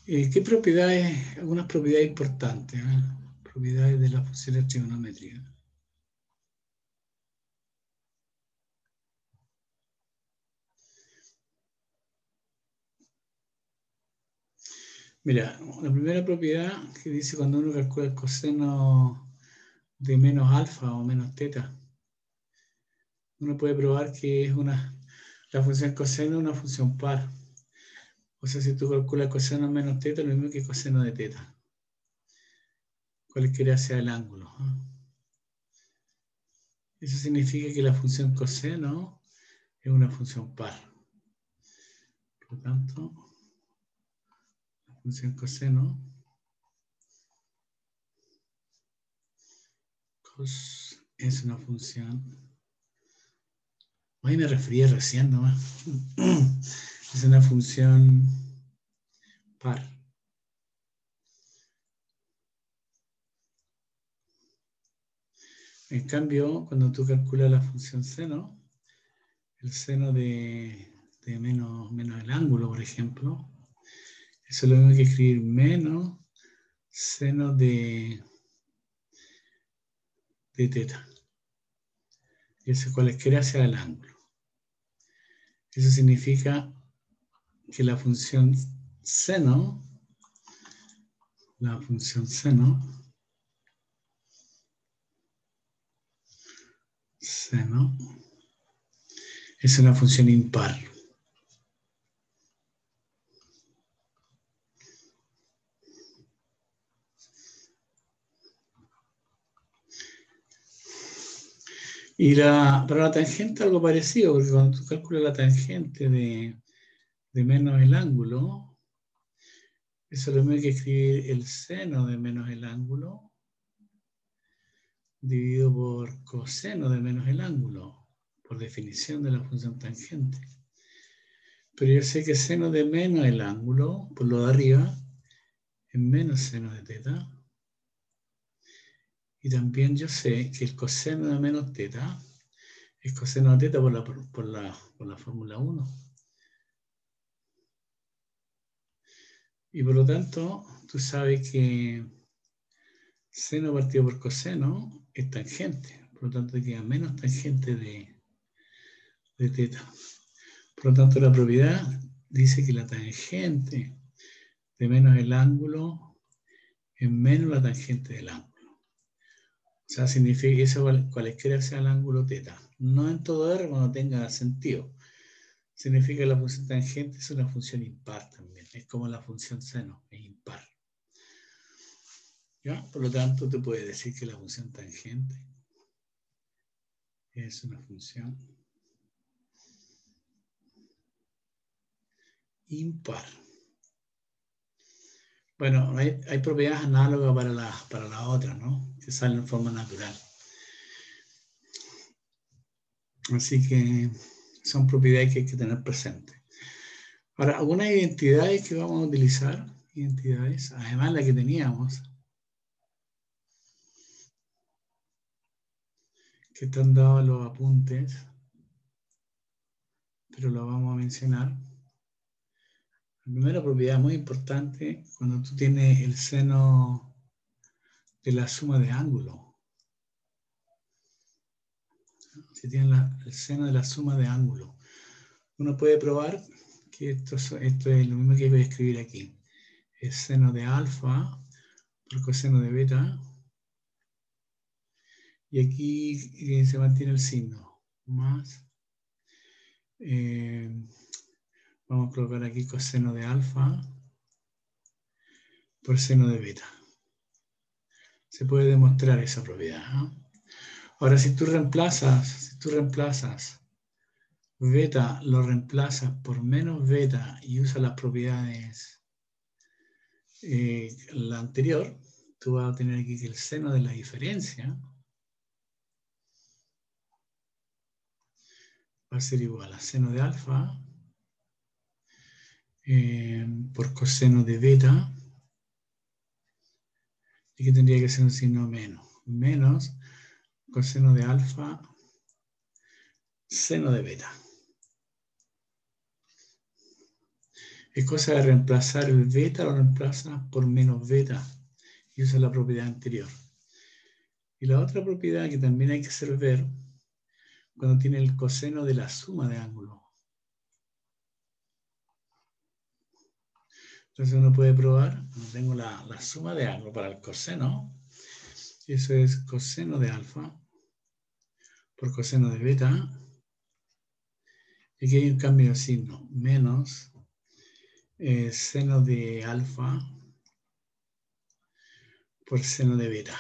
¿Qué propiedades, algunas propiedades importantes, propiedades de las funciones trigonométricas? Mira, la primera propiedad que dice cuando uno calcula el coseno de menos alfa o menos teta, uno puede probar que es la función coseno es una función par. O sea, si tú calculas coseno menos teta, lo mismo que coseno de teta, cualquiera sea el ángulo. Eso significa que la función coseno es una función par. Por lo tanto, la función coseno cos es una función. Hoy me refería recién nomás. Es una función par. En cambio, cuando tú calculas la función seno, el seno de menos el ángulo, por ejemplo, eso lo mismo que escribir menos seno de teta. Y eso cualesquiera sea el ángulo. Eso significa que la función seno es una función impar. Y para la tangente algo parecido, porque cuando tú calculas la tangente de menos el ángulo, eso es lo mismo que escribir el seno de menos el ángulo dividido por coseno de menos el ángulo, por definición de la función tangente. Pero yo sé que seno de menos el ángulo, por lo de arriba, es menos seno de teta. Y también yo sé que el coseno de menos teta es coseno de teta por la fórmula 1. Y por lo tanto, tú sabes que seno partido por coseno es tangente. Por lo tanto, te queda menos tangente de teta. Por lo tanto, la propiedad dice que la tangente de menos el ángulo es menos la tangente del ángulo. O sea, significa que eso cualesquiera sea el ángulo teta. No en todo R cuando tenga sentido. Significa que la función tangente es una función impar también. Es como la función seno, es impar. ¿Ya? Por lo tanto, te puede decir que la función tangente es una función impar. Bueno, hay propiedades análogas para la otra, ¿no? Que salen en forma natural. Así que son propiedades que hay que tener presentes. Ahora, algunas identidades que vamos a utilizar, además la que teníamos, que están dados los apuntes, pero lo vamos a mencionar. La primera propiedad muy importante, cuando tú tienes el seno de la suma de ángulos. Si tienes el seno de la suma de ángulos, uno puede probar que esto es lo mismo que voy a escribir aquí. Es seno de alfa por coseno de beta. Y aquí se mantiene el signo. Más. Vamos a colocar aquí coseno de alfa por seno de beta. Se puede demostrar esa propiedad, ¿no? Ahora, si tú reemplazas beta, lo reemplazas por menos beta y usas las propiedades la anterior, tú vas a tener aquí que el seno de la diferencia va a ser igual a seno de alfa por coseno de beta. Y que tendría que ser un signo menos. Menos coseno de alfa seno de beta. Es cosa de reemplazar el beta, lo reemplaza por menos beta y usa la propiedad anterior. Y la otra propiedad que también hay que hacer ver cuando tiene el coseno de la suma de ángulos. Entonces uno puede probar, tengo la suma de ángulo para el coseno, eso es coseno de alfa por coseno de beta, y aquí hay un cambio de signo, menos seno de alfa por seno de beta.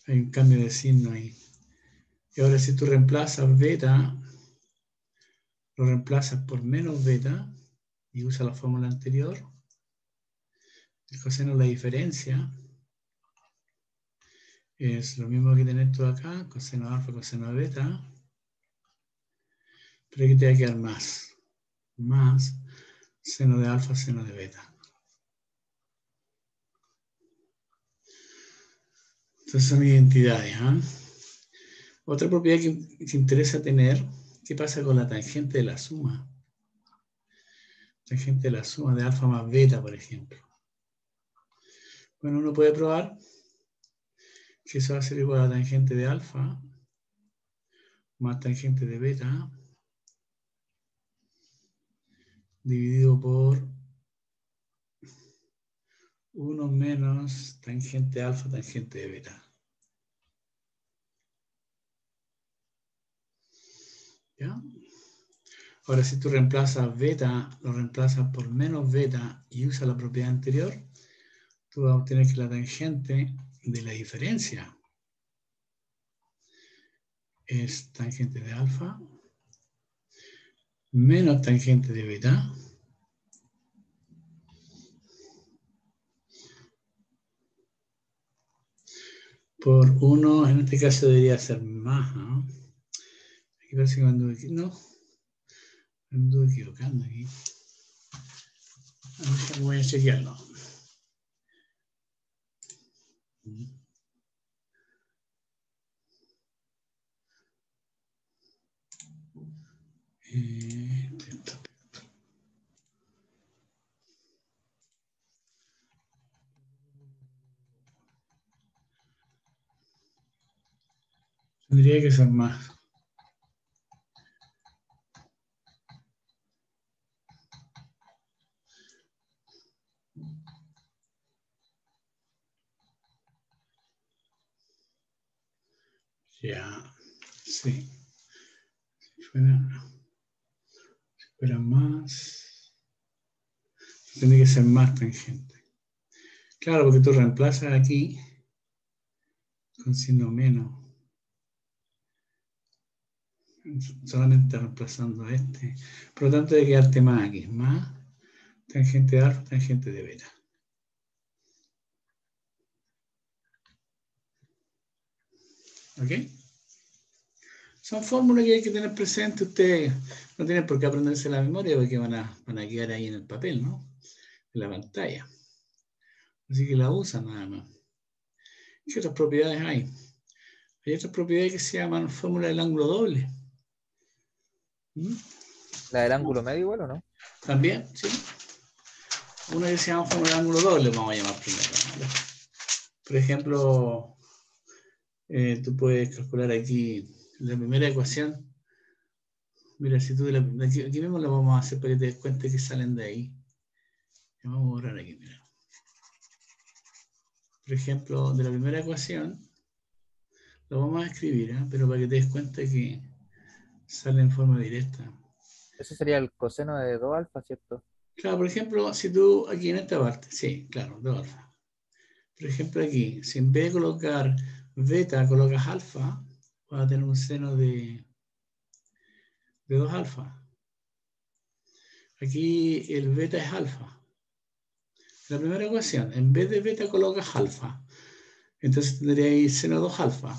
Hay un cambio de signo ahí. Y ahora si tú reemplazas beta, lo reemplazas por menos beta y usas la fórmula anterior. El coseno de la diferencia es lo mismo que tener tú acá, coseno de alfa, coseno de beta. Pero aquí te va a quedar más seno de alfa, seno de beta. Entonces son identidades. Otra propiedad que interesa tener, ¿qué pasa con la tangente de la suma? Tangente de la suma de alfa más beta, por ejemplo. Bueno, uno puede probar que eso va a ser igual a tangente de alfa más tangente de beta dividido por 1 menos tangente alfa, tangente de beta. ¿Ya? Ahora, si tú reemplazas beta, lo reemplazas por menos beta y usas la propiedad anterior, tú vas a obtener que la tangente de la diferencia es tangente de alfa menos tangente de beta por 1, en este caso debería ser más, ¿no? Aquí parece que me anduve aquí, no, me anduve equivocando aquí. Voy a chequearlo. Tendría que ser más. Ya, sí. Si fuera más, tendría que ser más tangente. Claro, porque tú reemplazas aquí con signo menos. Solamente reemplazando este. Por lo tanto, debe quedarte más aquí. Más tangente de alfa, tangente de beta. ¿Ok? Son fórmulas que hay que tener presente. Ustedes no tienen por qué aprenderse la memoria porque van a quedar ahí en el papel, ¿no? En la pantalla. Así que la usan nada más. ¿Qué otras propiedades hay? Hay otras propiedades que se llaman fórmula del ángulo doble. ¿La del ángulo medio igual o no? También, sí. Una que se llama fórmula del ángulo doble, vamos a llamar primero, ¿vale? Por ejemplo, tú puedes calcular aquí la primera ecuación. Mira, si tú aquí mismo la vamos a hacer para que te des cuenta que salen de ahí. Vamos a borrar aquí, mira. Por ejemplo, de la primera ecuación, lo vamos a escribir, pero para que te des cuenta que sale en forma directa. Ese sería el coseno de 2 alfa, ¿cierto? Claro, por ejemplo, si tú aquí en esta parte, sí, claro, 2 alfa. Por ejemplo, aquí, si en vez de colocar beta colocas alfa, vas a tener un seno de 2 alfa. Aquí el beta es alfa. La primera ecuación, en vez de beta colocas alfa. Entonces tendría ahí seno 2 alfa.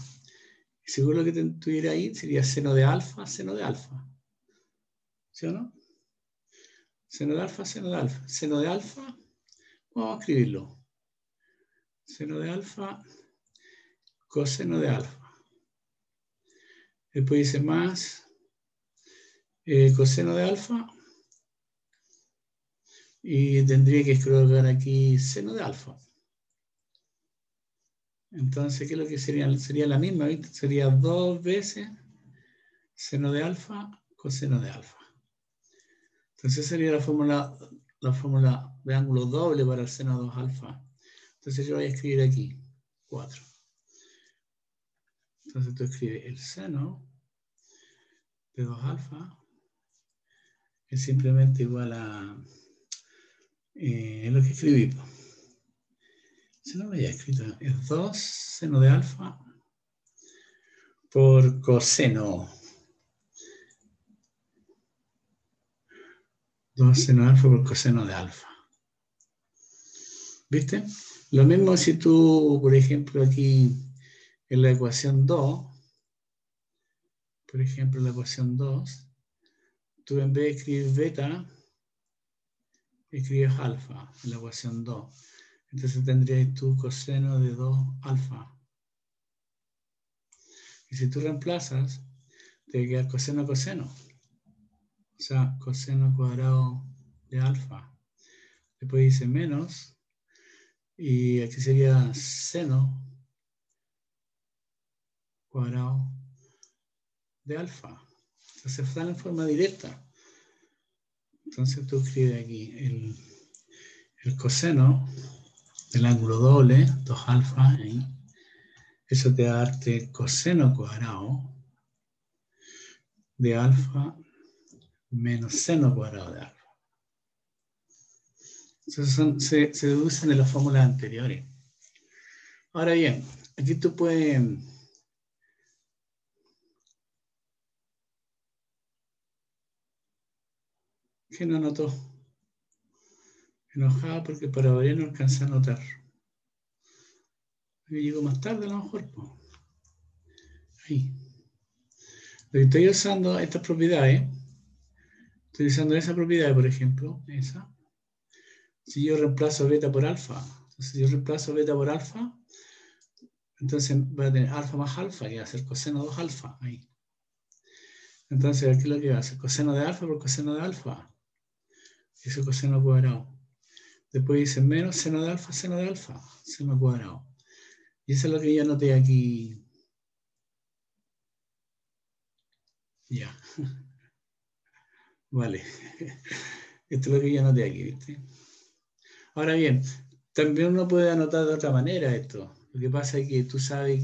Y seguro que tuviera ahí sería seno de alfa, seno de alfa. ¿Sí o no? Seno de alfa, seno de alfa. Seno de alfa, vamos a escribirlo. Seno de alfa, coseno de alfa. Después dice más coseno de alfa y tendría que colocar aquí seno de alfa. Entonces, ¿qué es lo que sería? Sería la misma, ¿viste? Sería 2 veces seno de alfa, coseno de alfa. Entonces sería la fórmula de ángulo doble para el seno de 2 alfa. Entonces yo voy a escribir aquí 4. Entonces tú escribes el seno de 2 alfa es simplemente igual a lo que escribí. Si no lo había escrito, es 2 seno de alfa por coseno. 2 seno de alfa por coseno de alfa. ¿Viste? Lo mismo si tú, por ejemplo, aquí en la ecuación 2, por ejemplo, en la ecuación 2, tú en vez de escribir beta, escribes alfa en la ecuación 2. Entonces tendrías tu coseno de 2 alfa. Y si tú reemplazas, te va a quedar coseno coseno. O sea, coseno cuadrado de alfa. Después dice menos. Y aquí sería seno cuadrado de alfa. Entonces están en forma directa. Entonces tú escribes aquí el coseno del ángulo doble, 2 alfa, ahí. Eso te va a darte coseno cuadrado de alfa menos seno cuadrado de alfa. Entonces se deducen de las fórmulas anteriores. Ahora bien, aquí tú puedes... ¿Qué no anotó? Enojada porque para variar no alcancé a anotar. Me llegó más tarde a lo mejor. Ahí. Estoy usando estas propiedades. Estoy usando esa propiedad, por ejemplo, esa. Si yo reemplazo beta por alfa, entonces si yo reemplazo beta por alfa, entonces voy a tener alfa más alfa, que va a ser coseno 2 alfa. Ahí. Entonces aquí lo que va a ser coseno de alfa por coseno de alfa. Eso es coseno cuadrado. Después dice menos seno de alfa, seno cuadrado. Y eso es lo que yo anoté aquí. Ya. Vale. Esto es lo que yo anoté aquí, ¿viste? Ahora bien, también uno puede anotar de otra manera esto. Lo que pasa es que tú sabes,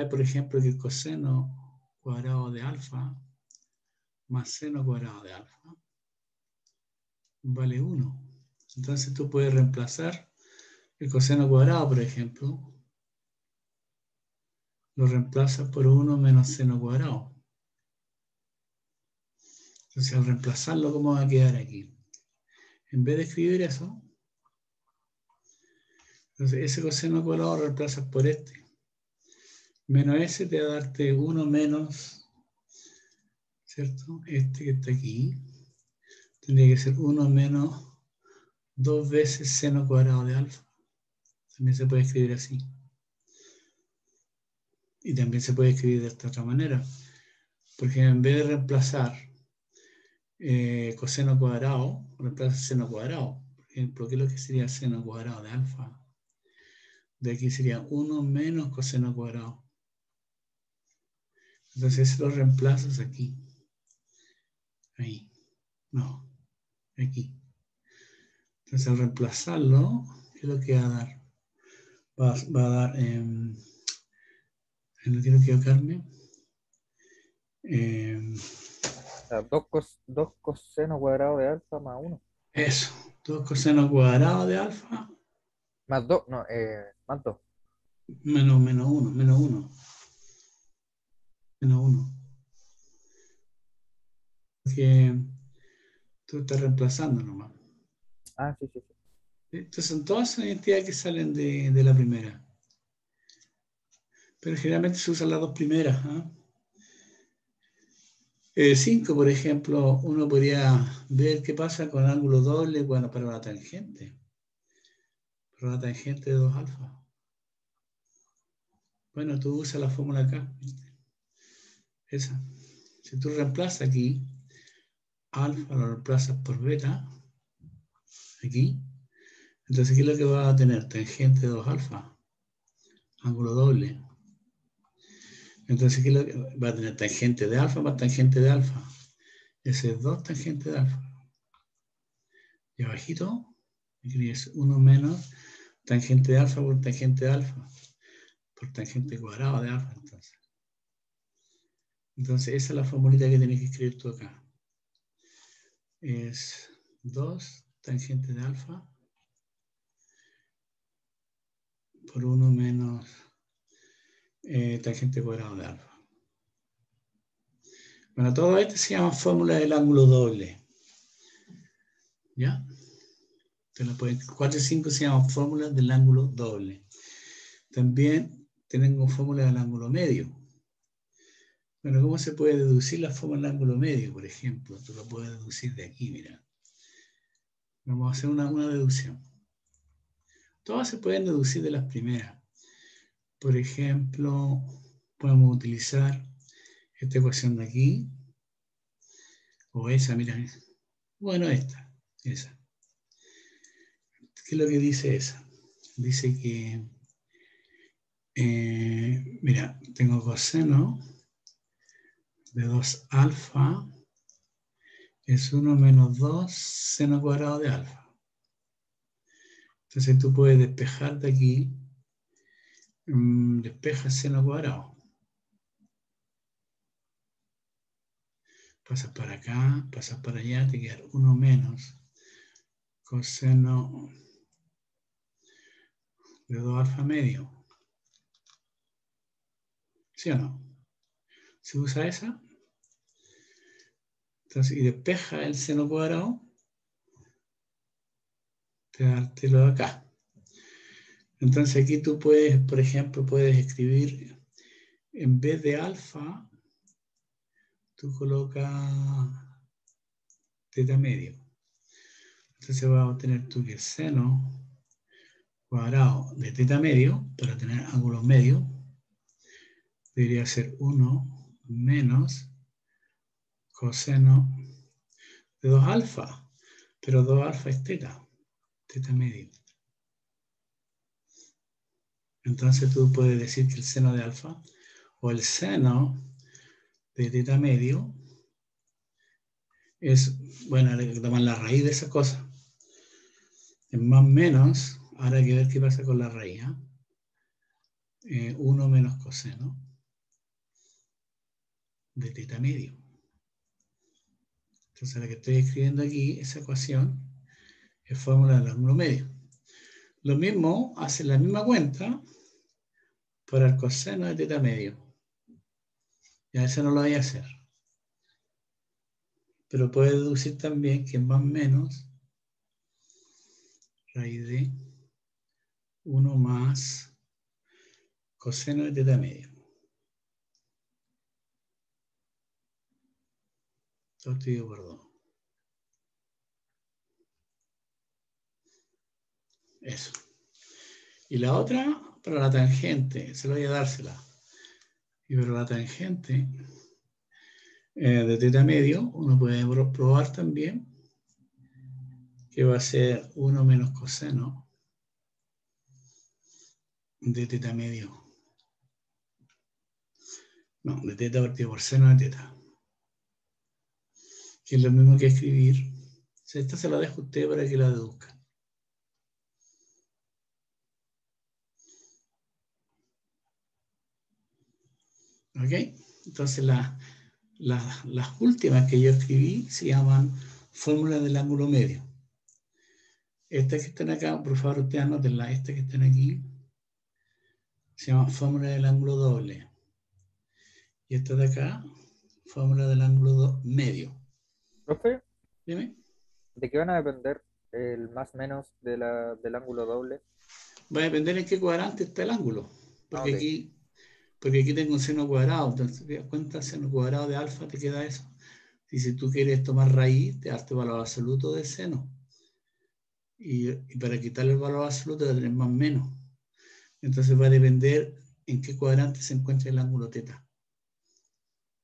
por ejemplo, que el coseno cuadrado de alfa más seno cuadrado de alfa vale 1. Entonces tú puedes reemplazar el coseno cuadrado, por ejemplo, lo reemplazas por 1 menos seno cuadrado. Entonces al reemplazarlo, ¿cómo va a quedar aquí? En vez de escribir eso, entonces ese coseno cuadrado lo reemplazas por este. Menos ese te va a darte 1 menos, ¿cierto? Este que está aquí. Tendría que ser 1 menos 2 veces seno cuadrado de alfa. También se puede escribir así. Y también se puede escribir de esta otra manera. Porque en vez de reemplazar coseno cuadrado, reemplaza seno cuadrado. Por ejemplo, ¿qué es lo que sería seno cuadrado de alfa? De aquí sería 1 menos coseno cuadrado. Entonces lo reemplazas aquí. Ahí. No. Aquí. Entonces al reemplazarlo, ¿qué es lo que va a dar? Va a dar... no quiero equivocarme. O sea, dos coseno cuadrado de alfa más uno. Eso. 2 coseno cuadrado de alfa Más 2, no, más 2. menos 1. Menos 1. Menos 1. Que tú estás reemplazando nomás. Ah, sí, sí, sí. Estas son todas las identidades que salen de la primera. Pero generalmente se usan las dos primeras. 5, por ejemplo, uno podría ver qué pasa con ángulo doble bueno, para la tangente. Para la tangente de 2 alfa. Bueno, tú usas la fórmula acá. ¿Viste? Esa. Si tú reemplazas aquí, alfa lo reemplazas por beta, aquí, entonces aquí es lo que va a tener, tangente 2 alfa, ángulo doble. Entonces aquí es lo que va a tener tangente de alfa más tangente de alfa. Ese es 2 tangente de alfa. Y abajito, escribes 1 menos tangente de alfa por tangente de alfa, por tangente cuadrado de alfa. Entonces esa es la formulita que tienes que escribir tú acá. Es 2 tangente de alfa por 1 menos tangente cuadrado de alfa. Bueno, todo esto se llama fórmula del ángulo doble. ¿Ya? 4 y 5 se llaman fórmulas del ángulo doble. También tenemos fórmula del ángulo medio. Bueno, ¿cómo se puede deducir la fórmula del ángulo medio, por ejemplo? Tú lo puedes deducir de aquí, mira. Vamos a hacer una deducción. Todas se pueden deducir de las primeras. Por ejemplo, podemos utilizar esta ecuación de aquí, o esa, mira. Bueno, esa. ¿Qué es lo que dice esa? Dice que, mira, tengo coseno de 2 alfa es 1 menos 2 seno cuadrado de alfa. Entonces tú puedes despejar de aquí, despeja seno cuadrado. Pasas para acá, pasas para allá, te queda 1 menos coseno de 2 alfa medio. ¿Sí o no? ¿Se usa esa? Entonces, y despeja el seno cuadrado, te da lo de acá. Entonces aquí tú puedes, por ejemplo, puedes escribir, en vez de alfa, tú colocas teta medio. Entonces vas a obtener tú que el seno cuadrado de teta medio, para tener ángulos medios, debería ser 1 menos coseno de 2 alfa. Pero 2 alfa es teta medio. Entonces tú puedes decir que el seno de alfa o el seno de teta medio es, bueno, hay que tomar la raíz de esa cosa. Es más o menos, ahora hay que ver qué pasa con la raíz. 1 menos coseno de teta medio. Entonces la que estoy escribiendo aquí, esa ecuación, es fórmula del ángulo medio. Lo mismo, hace la misma cuenta para el coseno de teta medio. Ya eso no lo voy a hacer. Pero puede deducir también que es más o menos raíz de 1 más coseno de teta medio. Todo estoy por 2. Eso. Y la otra, para la tangente, se lo voy a dársela. Y para la tangente de teta medio, uno puede probar también que va a ser 1 menos coseno de teta medio. No, de teta partido por seno de teta. Que es lo mismo que escribir. Esta se la dejo a usted para que la deduzca. ¿Ok? Entonces las últimas que yo escribí se llaman fórmulas del ángulo medio. Estas que están acá, por favor, ustedes anótenlas. Estas que están aquí se llama fórmula del ángulo doble. Y esta de acá, fórmula del ángulo medio. ¿Profe? Dime. ¿De qué van a depender el más menos del ángulo doble? Va a depender en qué cuadrante está el ángulo. Porque, Ok. aquí tengo un seno cuadrado. Entonces, ¿te das cuenta? El seno cuadrado de alfa te queda eso. Y si tú quieres tomar raíz, te das tu valor absoluto del seno. Y para quitarle el valor absoluto, te tener más menos. Entonces va a depender en qué cuadrante se encuentra el ángulo teta.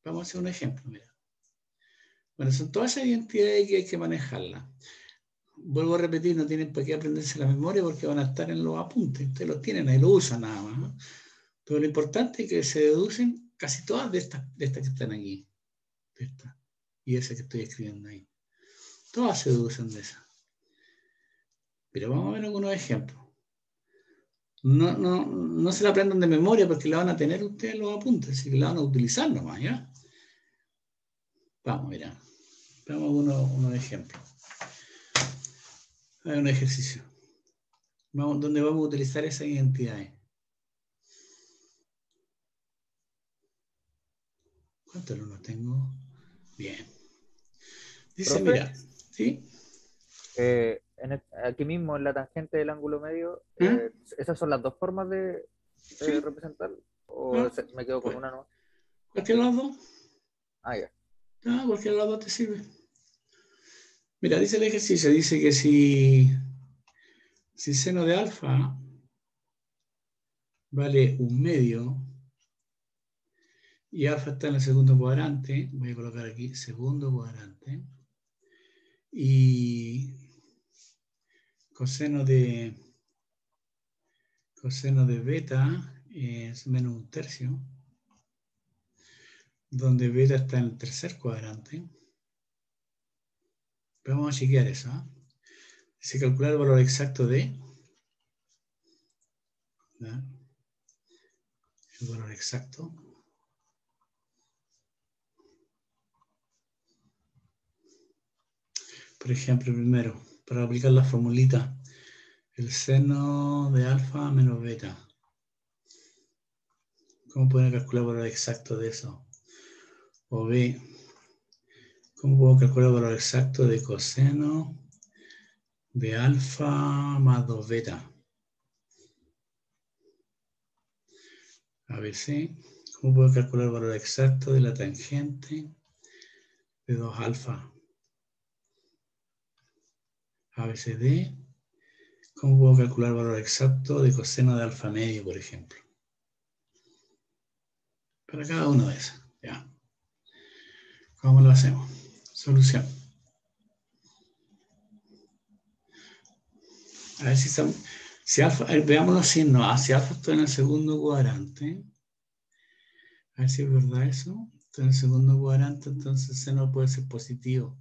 Vamos a hacer un ejemplo, mira. Bueno, son todas esas identidades que hay que manejarlas. Vuelvo a repetir, no tienen para qué aprenderse la memoria porque van a estar en los apuntes. Ustedes los tienen ahí, lo usan nada más, ¿no? Pero lo importante es que se deducen casi todas de estas que están aquí. De estas. Y esa que estoy escribiendo ahí. Todas se deducen de esas. Pero vamos a ver algunos ejemplos. No se la aprendan de memoria porque la van a tener ustedes en los apuntes, así que la van a utilizar nomás, ¿ya? Vamos, mira. Veamos unos ejemplos. Hay un ejercicio. Donde vamos a utilizar esas identidades. ¿Cuántos alumnos tengo? Bien. Dice, Profe, mira, ¿sí? aquí mismo en la tangente del ángulo medio, ¿Ah? ¿esas son las dos formas de ¿Sí? representar? ¿O ¿Ah? me quedo con Pues, una no? cualquier lado. Ah, ya. Ah, cualquier lado te sirve. Mira, dice el ejercicio, dice que si seno de alfa vale 1/2 y alfa está en el segundo cuadrante, voy a colocar aquí segundo cuadrante, y coseno de beta es -1/3, donde beta está en el tercer cuadrante. Pero vamos a chequear eso. Dice calcular el valor exacto de, ¿no? El valor exacto. Por ejemplo, primero, para aplicar la formulita, el seno de alfa menos beta. ¿Cómo pueden calcular el valor exacto de eso? O B, ¿cómo puedo calcular el valor exacto de coseno de alfa más 2 beta? A ver si, ¿cómo puedo calcular el valor exacto de la tangente de 2 alfa? A, B, C, D. ¿Cómo puedo calcular el valor exacto de coseno de alfa medio, por ejemplo? Para cada uno de esos. Ya. ¿Cómo lo hacemos? Solución. A ver si alfa, veamos los signos. Si alfa está en el segundo cuadrante, a ver si es verdad eso. Está en el segundo cuadrante, entonces seno puede ser positivo.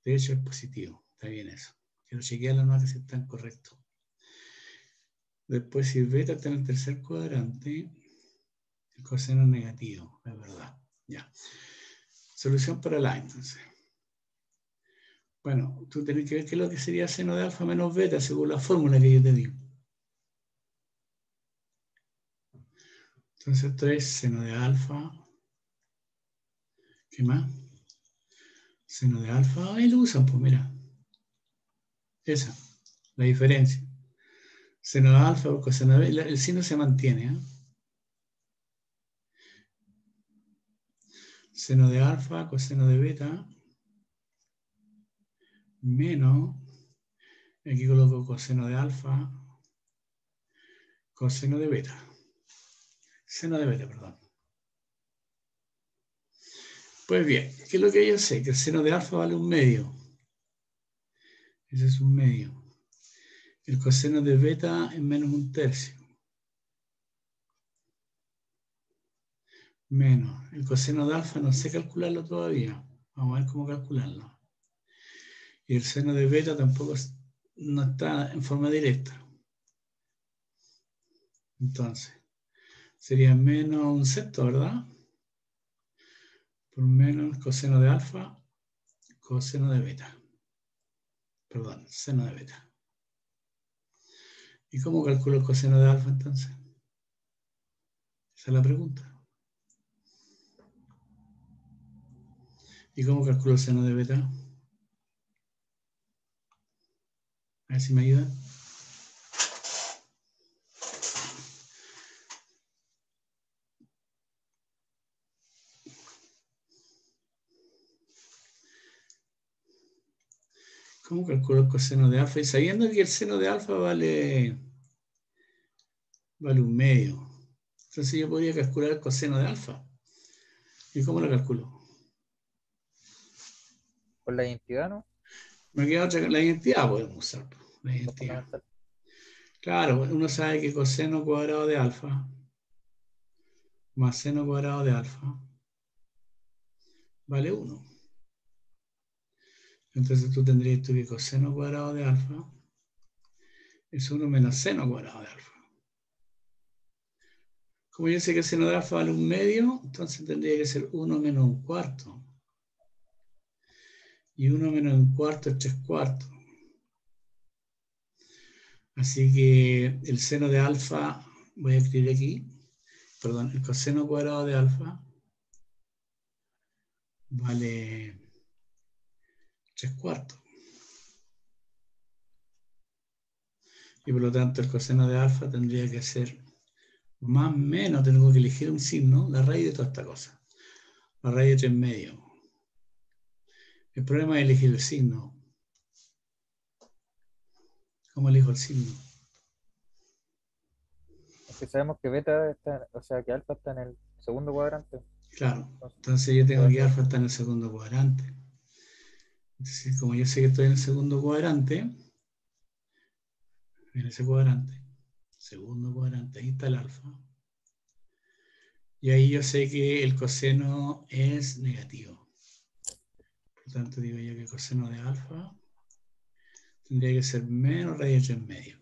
De hecho, es positivo. Está bien eso. Quiero chequearlo, no que si están correctos. Después, si beta está en el tercer cuadrante, el coseno es negativo. Es verdad. Ya. Solución para la entonces. Bueno, tú tenés que ver qué es lo que sería seno de alfa menos beta según la fórmula que yo te di. Entonces esto es seno de alfa. ¿Qué más? Seno de alfa. Ahí lo usan, pues mira. Esa, la diferencia. Seno de alfa o coseno de beta. El signo se mantiene. Seno de alfa, coseno de beta. Menos. Aquí coloco coseno de alfa. Coseno de beta. Seno de beta, perdón. Pues bien, ¿qué es lo que yo sé? Que el seno de alfa vale 1/2. Ese es 1/2. El coseno de beta es -1/3. Menos. El coseno de alfa no sé calcularlo todavía. Vamos a ver cómo calcularlo. Y el seno de beta tampoco no está en forma directa. Entonces, sería -1/6, ¿verdad? Por menos coseno de alfa, coseno de beta. Perdón, seno de beta. ¿Y cómo calculo el coseno de alfa entonces? Esa es la pregunta. ¿Y cómo calculo el seno de beta? A ver si me ayudan. ¿Cómo calculo el coseno de alfa? Y sabiendo que el seno de alfa vale 1/2. Entonces yo podría calcular el coseno de alfa. ¿Y cómo lo calculo? Con la identidad, ¿no? Me queda otra, la identidad podemos usar. La Lo identidad. fundamental. Claro, uno sabe que coseno cuadrado de alfa más seno cuadrado de alfa vale 1. Entonces tú tendrías que coseno cuadrado de alfa es 1 menos seno cuadrado de alfa. Como yo sé que el seno de alfa vale 1/2, entonces tendría que ser 1 menos 1/4. Y 1 menos 1/4 es 3/4. Así que el seno de alfa, voy a escribir aquí, perdón, el coseno cuadrado de alfa vale 3/4. Y por lo tanto el coseno de alfa tendría que ser más o menos, tengo que elegir un signo, la raíz de toda esta cosa. La raíz de 3/2. El problema es elegir el signo. ¿Cómo elijo el signo? Es que sabemos que beta está, o sea, que alfa está en el segundo cuadrante. Claro, Entonces, entonces yo ¿qué tengo va a que ser? alfa está en el segundo cuadrante. Entonces, como yo sé que estoy en el segundo cuadrante, en ese cuadrante, segundo cuadrante, ahí está el alfa. Y ahí yo sé que el coseno es negativo. Por lo tanto, digo yo que el coseno de alfa tendría que ser menos raíz de 3/2.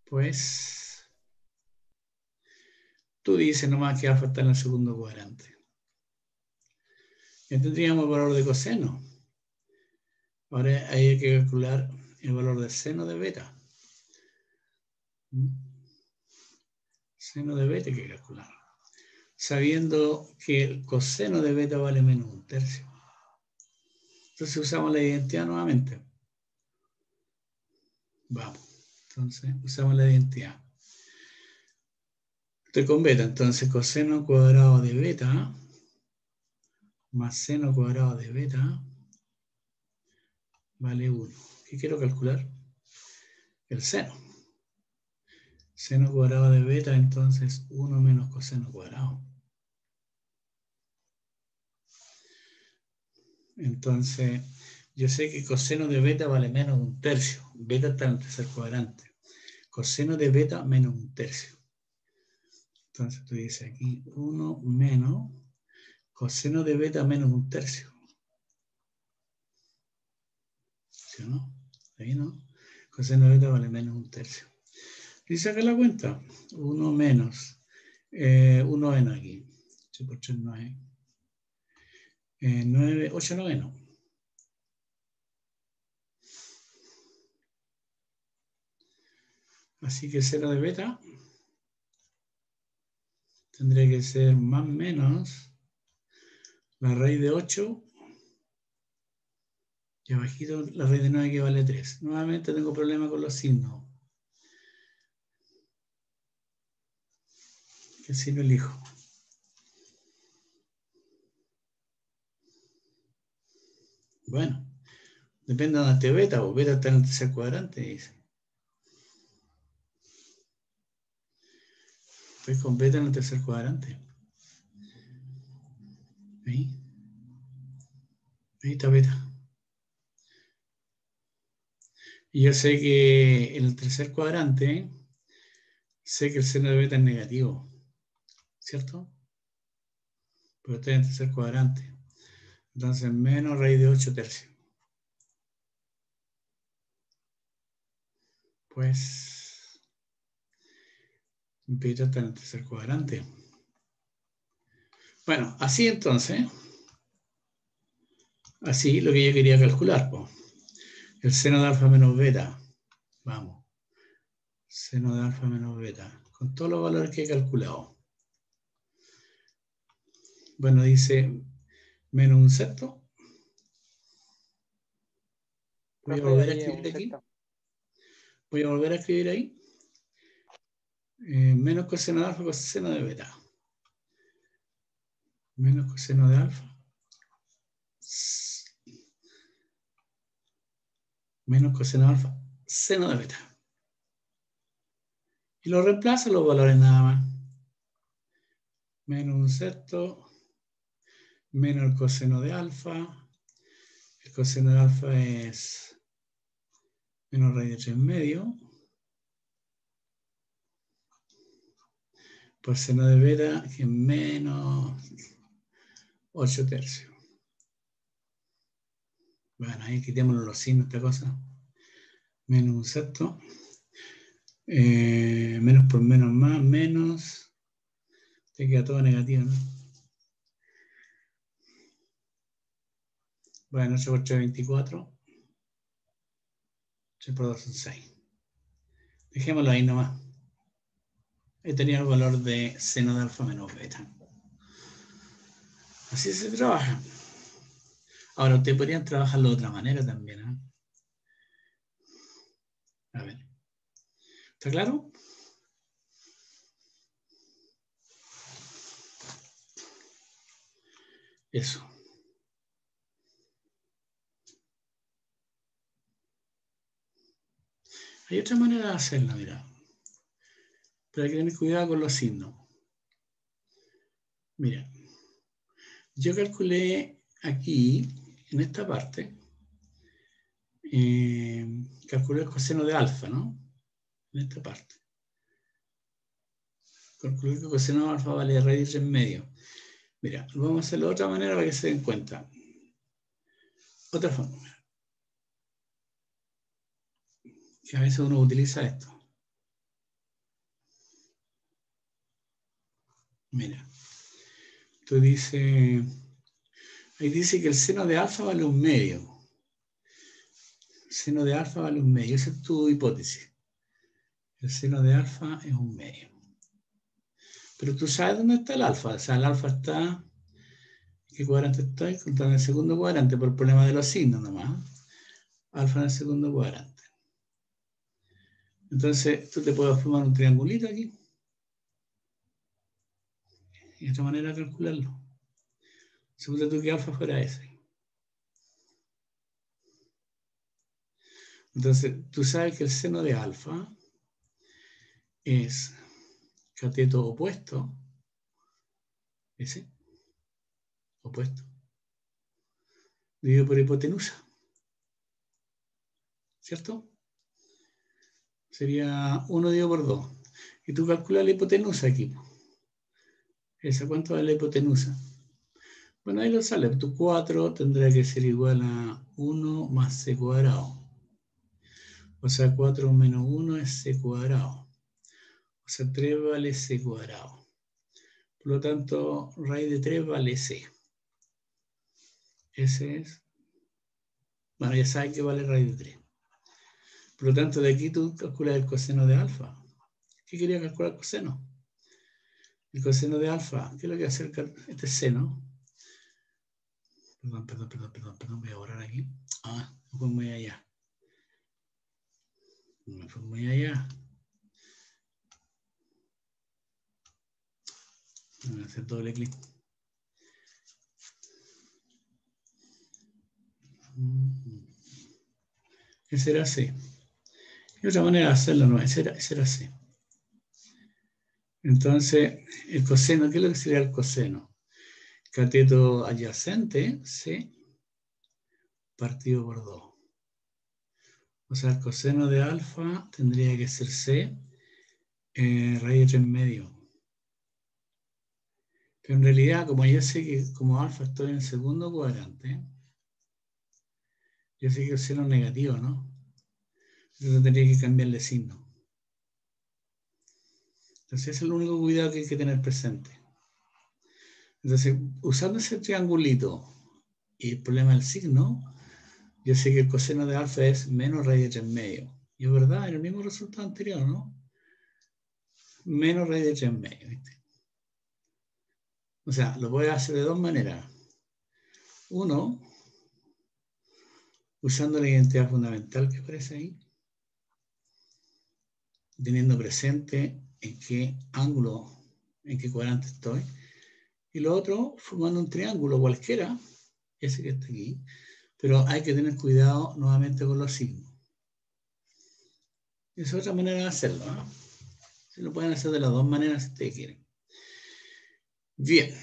Pues tú dices nomás que alfa está en el segundo cuadrante. Ya tendríamos el valor de coseno. Ahora hay que calcular el valor de seno de beta. Seno de beta hay que calcular. Sabiendo que el coseno de beta vale menos 1/3. Entonces usamos la identidad nuevamente. Vamos. Entonces usamos la identidad. Estoy con beta, entonces coseno cuadrado de beta más seno cuadrado de beta vale 1. ¿Qué quiero calcular? El seno. Seno cuadrado de beta, entonces 1 menos coseno cuadrado. Entonces, yo sé que coseno de beta vale menos 1/3. Beta está en el tercer cuadrante. Coseno de beta menos 1/3. Entonces tú dices aquí 1 menos coseno de beta menos 1/3. ¿Sí o no? Ahí no. Coseno de beta vale menos 1/3. Y saca la cuenta. 1 menos 1 menos aquí. 8 por 3, 9. 9, 8 novenos. Así que seno de beta tendría que ser más o menos la raíz de 8 y abajito la raíz de 9 que vale 3. Nuevamente tengo problema con los signos. ¿Qué signo elijo? Bueno, depende de dónde esté beta, o beta está en el tercer cuadrante, dice. Estoy con beta en el tercer cuadrante. Ahí. Ahí está beta. Y yo sé que en el tercer cuadrante, sé que el seno de beta es negativo, ¿cierto? Pero estoy en el tercer cuadrante. Entonces, menos raíz de 8/3. Pues, beta está en el tercer cuadrante. Bueno, así entonces, así lo que yo quería calcular, pues. El seno de alfa menos beta. Vamos. Seno de alfa menos beta. Con todos los valores que he calculado. Bueno, dice menos 1/6. Voy a Profe, volver a ahí es un escribir aquí. sexto. Voy a volver a escribir ahí. Menos coseno de alfa coseno de beta. Menos coseno de alfa. Menos coseno de alfa. Seno de beta. Y lo reemplazo los valores nada más. Menos 1/6. menos el coseno de alfa. El coseno de alfa es menos raíz de 3 medio. Por seno de beta, que es menos 8 tercios. Bueno, ahí quitémoslo los signos, esta cosa. Menos un sexto. Menos por menos más, menos. Te queda todo negativo, ¿no? Bueno, 8 por 3, 24. 3 por 2 son 6. Dejémoslo ahí nomás. Ahí tenía el valor de seno de alfa menos beta. Así se trabaja. Ahora, ustedes podrían trabajarlo de otra manera también, ¿eh? A ver. ¿Está claro? Eso. Hay otra manera de hacerlo, mira. Pero hay que tener cuidado con los signos. Mira. Yo calculé aquí, en esta parte, calculé el coseno de alfa, ¿no? En esta parte. Calculé que el coseno de alfa vale raíz de 3 medio. Mira, vamos a hacerlo de otra manera para que se den cuenta. Otra fórmula. Que a veces uno utiliza esto. Mira. Tú dices, ahí dice que el seno de alfa vale 1 medio. El seno de alfa vale 1 medio. Esa es tu hipótesis. El seno de alfa es 1 medio. Pero tú sabes dónde está el alfa. O sea, el alfa está... ¿Qué cuadrante está? Contando en el segundo cuadrante por el problema de los signos nomás. Alfa en el segundo cuadrante. Entonces, tú te puedes formar un triangulito aquí. Y de esta manera de calcularlo. Supone tú que alfa fuera ese. Entonces, tú sabes que el seno de alfa es cateto opuesto. Ese. Opuesto. Dividido por hipotenusa. ¿Cierto? Sería 1 dividido por 2. Y tú calculas la hipotenusa aquí. ¿Esa cuánto vale la hipotenusa? Bueno, ahí lo sale. Tu 4 tendrá que ser igual a 1 más c cuadrado. O sea, 4 menos 1 es c cuadrado. O sea, 3 vale c cuadrado. Por lo tanto, raíz de 3 vale c. Ese es... Bueno, ya sabes que vale raíz de 3. Por lo tanto, de aquí tú calculas el coseno de alfa. ¿Qué quería calcular el coseno? El coseno de alfa, ¿qué es lo que hace este seno? Perdón, voy a borrar aquí. Ah, me fui muy allá. Me fui muy allá. Voy a hacer doble clic. Ese era C. Y otra manera de hacerlo no, ese era C. Entonces, el coseno, ¿qué es lo que sería el coseno? Cateto adyacente, C, partido por 2. O sea, el coseno de alfa tendría que ser C, raíz de 3 medio. Pero en realidad, como yo sé que como alfa estoy en el segundo cuadrante, yo sé que el seno es negativo, ¿no? Entonces tendría que cambiarle signo. Entonces ese es el único cuidado que hay que tener presente. Entonces, usando ese triangulito y el problema del signo, yo sé que el coseno de alfa es menos raíz de 3 medio. Y es verdad, en el mismo resultado anterior, ¿no? Menos raíz de 3 medio, ¿viste? O sea, lo puedes hacer de dos maneras. Uno, usando la identidad fundamental que aparece ahí, teniendo presente en qué ángulo, en qué cuadrante estoy. Y lo otro, formando un triángulo cualquiera, ese que está aquí, pero hay que tener cuidado nuevamente con los signos. Esa es otra manera de hacerlo, ¿no? Se lo pueden hacer de las dos maneras si ustedes quieren. Bien,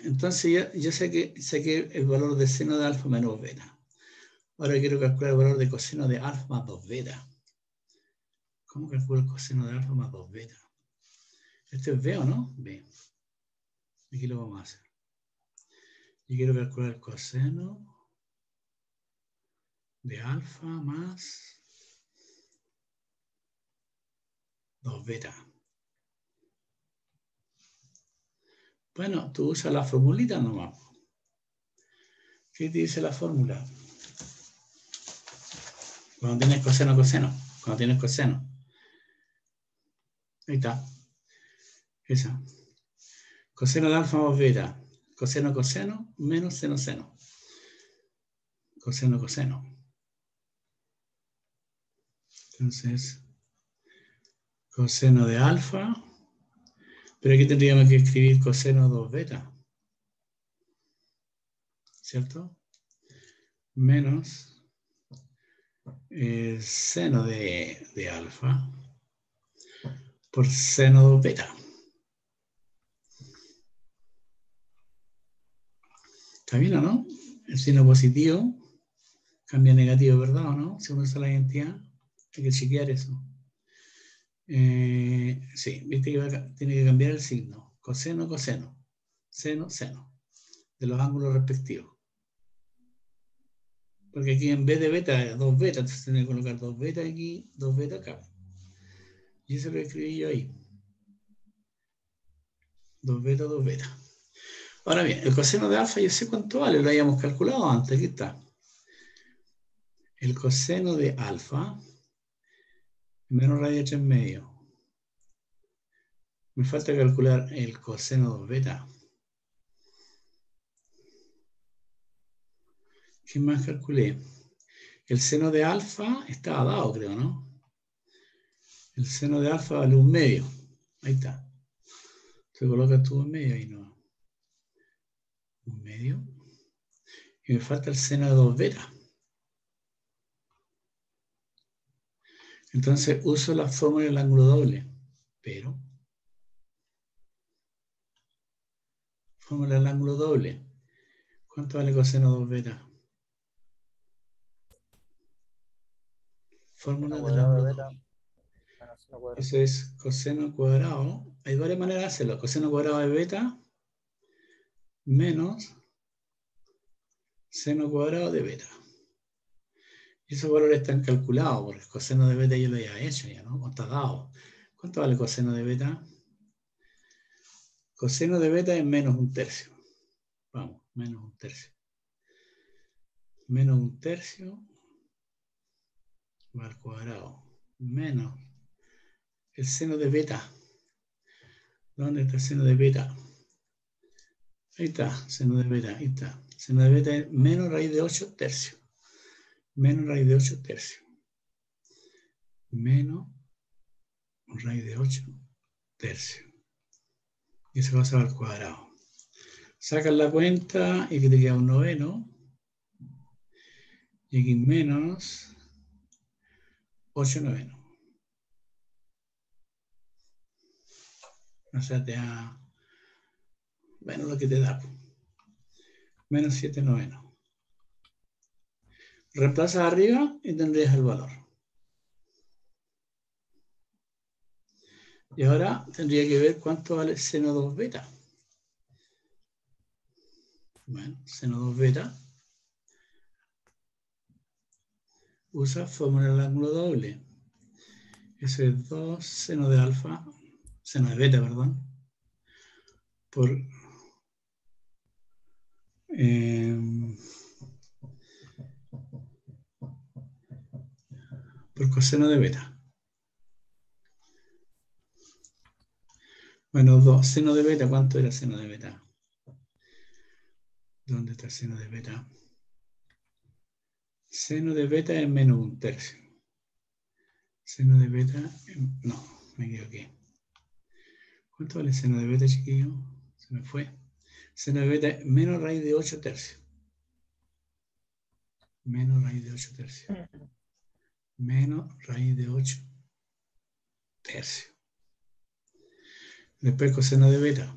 Entonces yo saqué el valor de seno de alfa menos beta. Ahora quiero calcular el valor de coseno de alfa más 2 beta. ¿Cómo calculo el coseno de alfa más 2 beta? ¿Esto es B o no? B. Aquí lo vamos a hacer. Y quiero calcular el coseno de alfa más 2 beta. Bueno, tú usas la formulita nomás. ¿Qué te dice la fórmula? Cuando tienes coseno, coseno. Cuando tienes coseno. Ahí está. Esa. Coseno de alfa más beta. Coseno, coseno, menos seno, seno. Coseno, coseno. Entonces, coseno de alfa. Pero aquí tendríamos que escribir coseno 2 beta. ¿Cierto? Menos seno de alfa por seno 2 beta. ¿Está bien o no? El signo positivo cambia a negativo, ¿verdad o no? Si uno usa la identidad, hay que chequear eso. Sí, viste que tiene que cambiar el signo. Coseno, coseno. Seno, seno. De los ángulos respectivos. Porque aquí en vez de beta, 2 beta, entonces tiene que colocar 2 beta aquí, 2 beta acá. Y eso lo escribí yo ahí. 2 beta, 2 beta. Ahora bien, el coseno de alfa yo sé cuánto vale, lo habíamos calculado antes, aquí está. El coseno de alfa menos radio 8 en medio. Me falta calcular el coseno 2 beta. ¿Qué más calculé? El seno de alfa estaba dado, creo, ¿no? El seno de alfa vale 1 medio. Ahí está. Se coloca tú en medio y no. 1 medio. Y me falta el seno de 2 beta. Entonces uso la fórmula del ángulo doble. Pero, fórmula del ángulo doble. ¿Cuánto vale coseno 2 beta? Fórmula Seno del cuadrado ángulo de beta doble. menos seno cuadrado. Eso es coseno cuadrado. Hay varias maneras de hacerlo. Coseno cuadrado de beta menos seno cuadrado de beta. Y esos valores están calculados, porque el coseno de beta yo lo había hecho ya, ¿no? Está dado. ¿Cuánto vale coseno de beta? Coseno de beta es menos 1/3. Vamos, menos 1/3. Menos 1/3 al cuadrado. Menos el seno de beta. ¿Dónde está el seno de beta? Ahí está, seno de beta, ahí está. Seno de beta es menos raíz de 8 tercios. Menos raíz de 8 tercios. Menos raíz de 8 tercios. Y eso va a ser al cuadrado. Sacas la cuenta y que te queda un noveno. Y aquí menos 8 novenos. O sea, te da menos lo que te da. Menos 7 novenos. Reemplazas arriba y tendrías el valor. Y ahora tendría que ver cuánto vale seno 2 beta. Bueno, seno 2 beta usa fórmula del ángulo doble. Eso es 2 seno de alfa, seno de beta, perdón, por coseno de beta. Bueno, 2 seno de beta, ¿cuánto era seno de beta? ¿Dónde está el seno de beta? Seno de beta es menos 1/3. Seno de beta, no, me equivoqué. ¿Cuánto vale seno de beta, chiquillo? Se me fue. Seno de beta es menos raíz de 8 tercios. Menos raíz de 8 tercios. Menos raíz de 8 tercios. Después coseno de beta.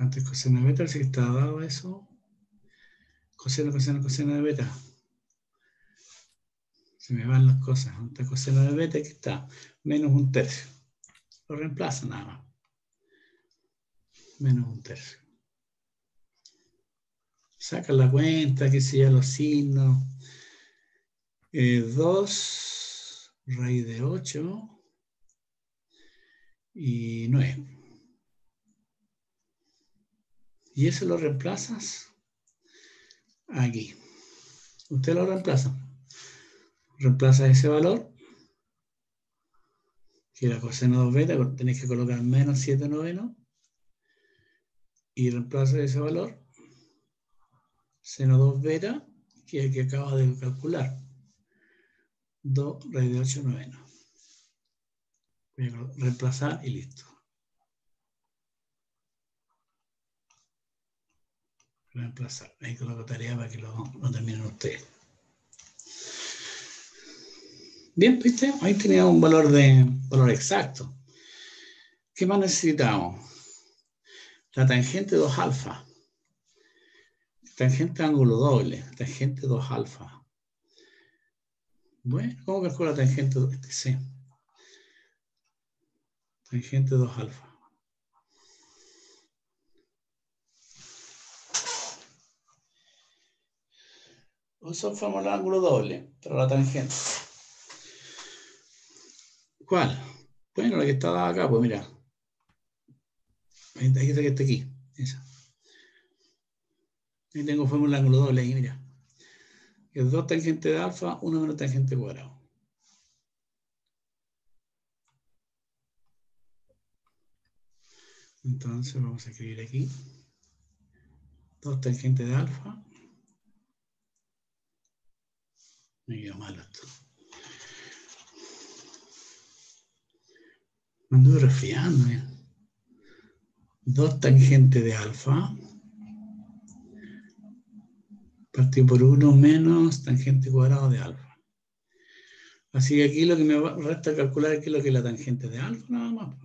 ¿Cuánto es coseno de beta? Si está dado eso. Coseno de beta. Se me van las cosas. ¿Dónde está coseno de beta? Aquí está. Menos un tercio. Lo reemplazo nada más. Menos un tercio. Saca la cuenta, que sea los signos. 2 raíz de 8 y 9. Y eso lo reemplazas aquí. Usted lo reemplaza. Reemplaza ese valor, que era coseno 2 beta, tenéis que colocar menos 7 novenos, y reemplaza ese valor, seno 2 beta, que es el que acaba de calcular. 2 raíz de 8 novenos. Voy a reemplazar y listo. Reemplazar. Ahí coloco tarea para que lo terminen ustedes. Bien, ¿viste? Ahí tenía un valor exacto. ¿Qué más necesitamos? La tangente 2 alfa. Tangente ángulo doble. Tangente 2 alfa. Bueno, ¿cómo calculo la tangente? Sí. Tangente 2 alfa. Uso fórmula ángulo doble para la tangente. ¿Cuál? Bueno, la que está dada acá, pues mira. Esta que está aquí. Esa. Ahí tengo fórmula ángulo doble ahí, mira. Es 2 tangente de alfa, 1 menos tangente cuadrado. Entonces vamos a escribir aquí 2 tangente de alfa. Me quedó malo esto. Me anduve resfriando. 2 tangente de alfa. Partido por 1 menos tangente cuadrado de alfa. Así que aquí lo que me resta calcular es qué es lo que es la tangente de alfa, nada más.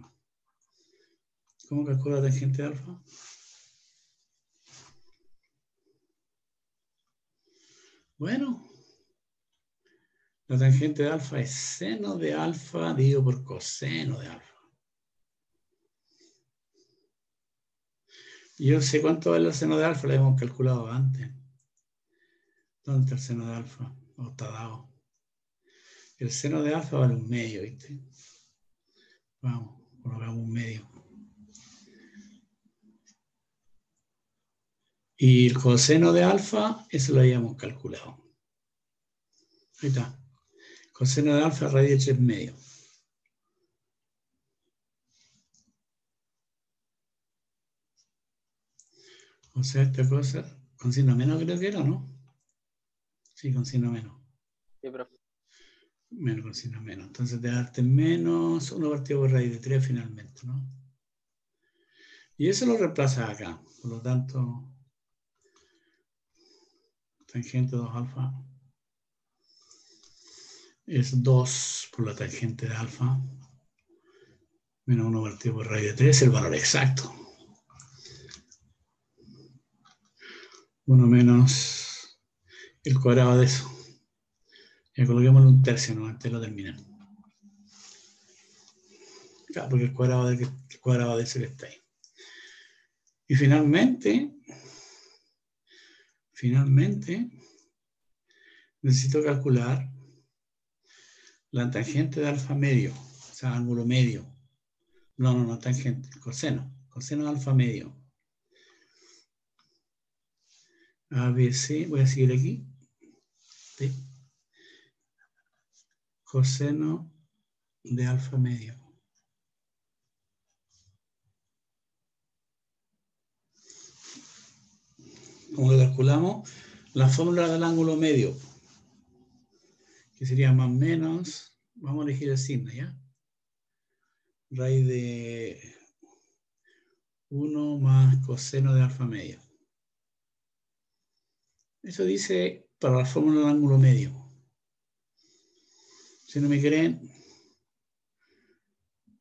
¿Cómo calculo la tangente de alfa? Bueno, la tangente de alfa es seno de alfa dividido por coseno de alfa. Yo sé cuánto vale el seno de alfa, lo hemos calculado antes. ¿Dónde está el seno de alfa? No está dado. El seno de alfa vale un medio, ¿viste? Vamos, colocamos un medio. Y el coseno de alfa, eso lo habíamos calculado. Ahí está. Coseno de alfa raíz de 3 medios. O sea, esta cosa, con signo menos creo que era, ¿no? Sí, con signo menos. Sí, profe. Menos con signo menos. Entonces te darte menos 1 partido por raíz de 3 finalmente, ¿no? Y eso lo reemplaza acá. Por lo tanto, tangente 2 alfa es 2 por la tangente de alfa menos 1 partido por raíz de 3, el valor exacto. 1 menos el cuadrado de eso. Ya coloquémosle un tercio, ¿no? Antes lo terminan. Claro, porque el cuadrado de ese que está ahí. Y finalmente, necesito calcular la tangente de alfa medio, o sea, ángulo medio. No, tangente, coseno de alfa medio. A, B, C, voy a seguir aquí. ¿Sí? Coseno de alfa medio. Como lo calculamos, la fórmula del ángulo medio, que sería más o menos, vamos a elegir el signo, ¿ya? Raíz de 1 más coseno de alfa medio. Eso dice para la fórmula del ángulo medio. Si no me creen,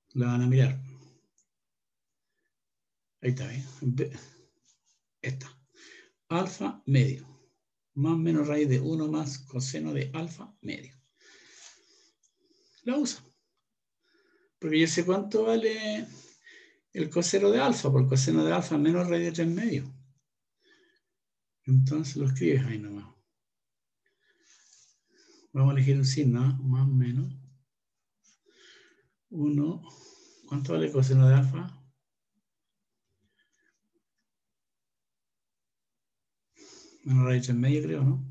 la van a mirar. Ahí está bien. Esta. Alfa medio. Más menos raíz de 1 más coseno de alfa medio. La uso. Porque yo sé cuánto vale el coseno de alfa, porque el coseno de alfa menos raíz de 3 medio. Entonces lo escribes ahí nomás. Vamos a elegir un signo, ¿eh? Más o menos. 1. ¿Cuánto vale el coseno de alfa? Menos raíz de 3 medio, creo, ¿no?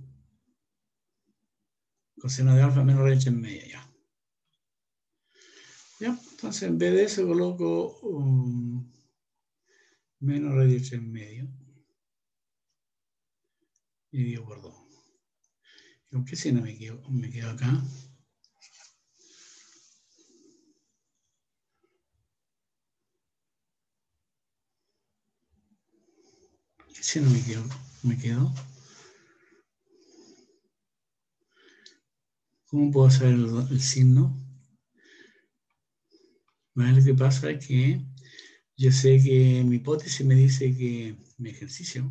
Coseno de alfa menos raíz de 3 medio, ya. Ya, entonces en vez de eso coloco menos raíz de 3 medio. Y divido por 2. ¿Con qué signo me quedo acá? ¿Qué signo me quedo? ¿Cómo puedo saber el signo? Lo que pasa es que yo sé que mi hipótesis me dice que mi ejercicio,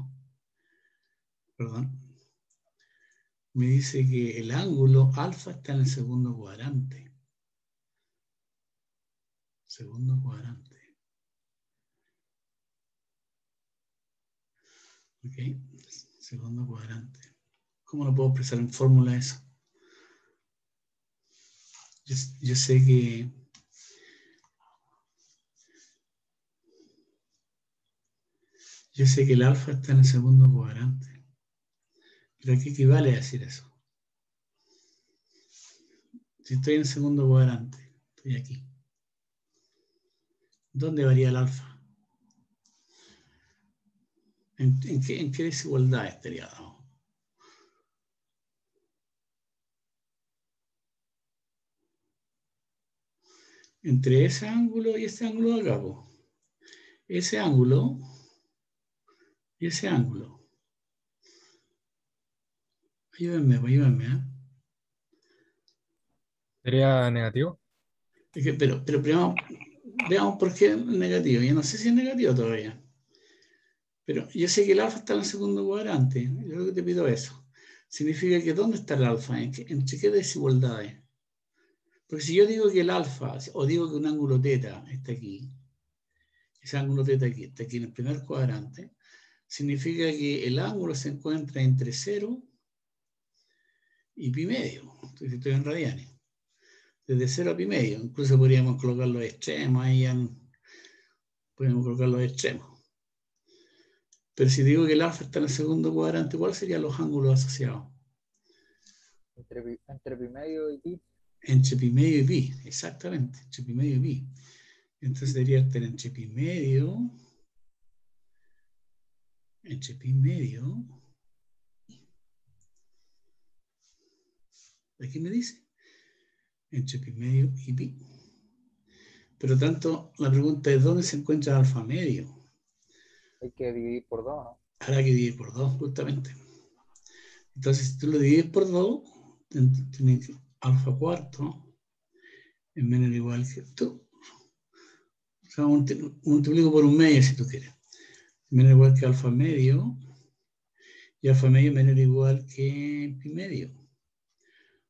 perdón, me dice que el ángulo alfa está en el segundo cuadrante. Segundo cuadrante. ¿Ok? Segundo cuadrante. ¿Cómo lo puedo expresar en fórmula eso? Yo sé que el alfa está en el segundo cuadrante. ¿Pero a qué equivale a decir eso? Si estoy en el segundo cuadrante, estoy aquí. ¿Dónde varía el alfa? ¿En qué desigualdad estaría dado? Entre ese ángulo y este ángulo de acá. Ese ángulo y ese ángulo. Ayúdenme, ¿eh? ¿Sería negativo? Pero primero veamos por qué es negativo. Yo no sé si es negativo todavía. Pero yo sé que el alfa está en el segundo cuadrante. Yo lo que te pido es eso. Significa que ¿dónde está el alfa? ¿Entre qué desigualdades? Porque si yo digo que el alfa, o digo que un ángulo teta está aquí, ese ángulo teta aquí, está aquí en el primer cuadrante, significa que el ángulo se encuentra entre 0 y pi medio. Entonces estoy en radianes. Desde 0 a pi medio. Incluso podríamos colocar los extremos ahí. Podríamos colocar los extremos. Pero si digo que el alfa está en el segundo cuadrante, ¿cuáles serían los ángulos asociados? Entre pi medio y pi. Entre pi medio y pi, exactamente. Entre pi medio y pi. Entonces debería estar entre pi medio. Entre pi medio. ¿Aquí me dice? Entre pi medio y pi. Pero tanto, la pregunta es, ¿dónde se encuentra alfa medio? Hay que dividir por 2, ¿no? Habrá que dividir por 2, justamente. Entonces, si tú lo divides por 2, tienes alfa cuarto es menor o igual que tú. O sea, multiplico por un medio si tú quieres. Menor o igual que alfa medio. Y alfa medio es menor o igual que pi medio.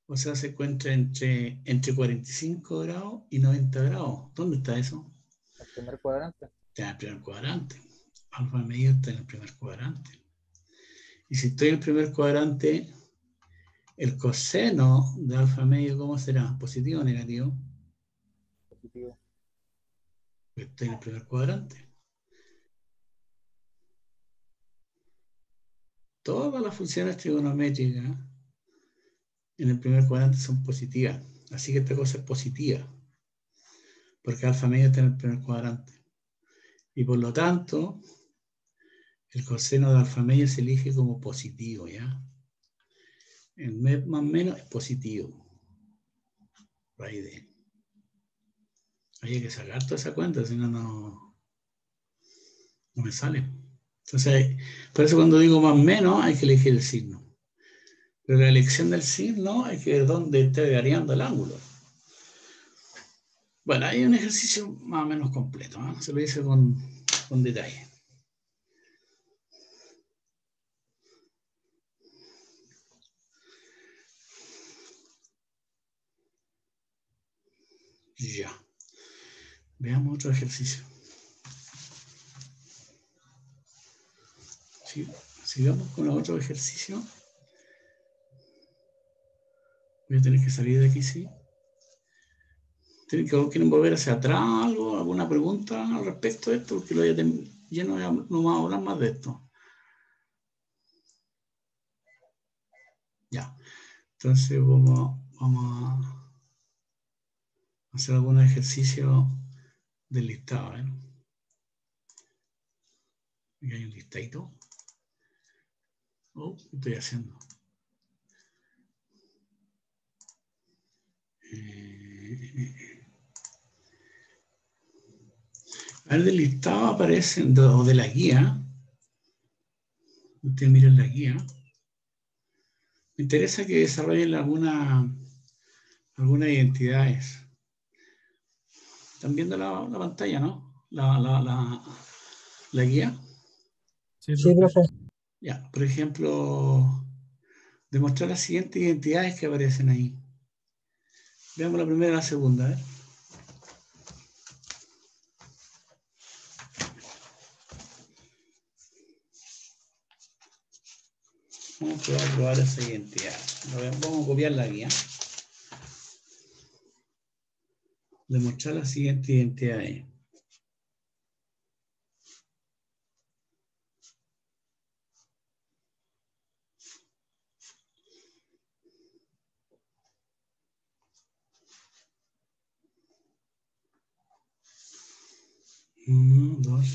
O sea, se encuentra entre 45 grados y 90 grados. ¿Dónde está eso? El primer cuadrante. Está en el primer cuadrante. Alfa medio está en el primer cuadrante. Y si estoy en el primer cuadrante, el coseno de alfa medio, ¿cómo será? ¿Positivo o negativo? Positivo. Estoy en el primer cuadrante. Todas las funciones trigonométricas en el primer cuadrante son positivas. Así que esta cosa es positiva. Porque alfa medio está en el primer cuadrante. Y por lo tanto, el coseno de alfa medio se elige como positivo, ¿ya? El más o menos es positivo. Raíz de. Hay que sacar toda esa cuenta, si no, no me sale. Entonces, por eso cuando digo más o menos, hay que elegir el signo. Pero la elección del signo hay que ver dónde esté variando el ángulo. Bueno, hay un ejercicio más o menos completo, ¿eh? Se lo hice con con detalle. Ya. Veamos otro ejercicio. Sí, sigamos con otro ejercicio. Voy a tener que salir de aquí, sí. ¿Quieren volver hacia atrás algo? ¿Alguna pregunta al respecto de esto? Porque ya no vamos a hablar más de esto. Ya. Entonces vamos a hacer algunos ejercicios del listado. Aquí hay un listadito. ¿Qué estoy haciendo? A ver, del listado aparecen, o de la guía. Ustedes miren la guía. Me interesa que desarrollen algunas identidades. ¿Están viendo la pantalla, no? La guía. Sí, profe. Ya, por ejemplo, demostrar las siguientes identidades que aparecen ahí. Veamos la primera y la segunda. Vamos a probar esa identidad. Vamos a copiar la guía. Demostrar las siguientes identidades. Uno, dos.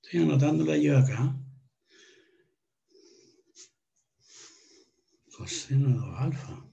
Estoy anotándola yo acá. Coseno de 2 alfa.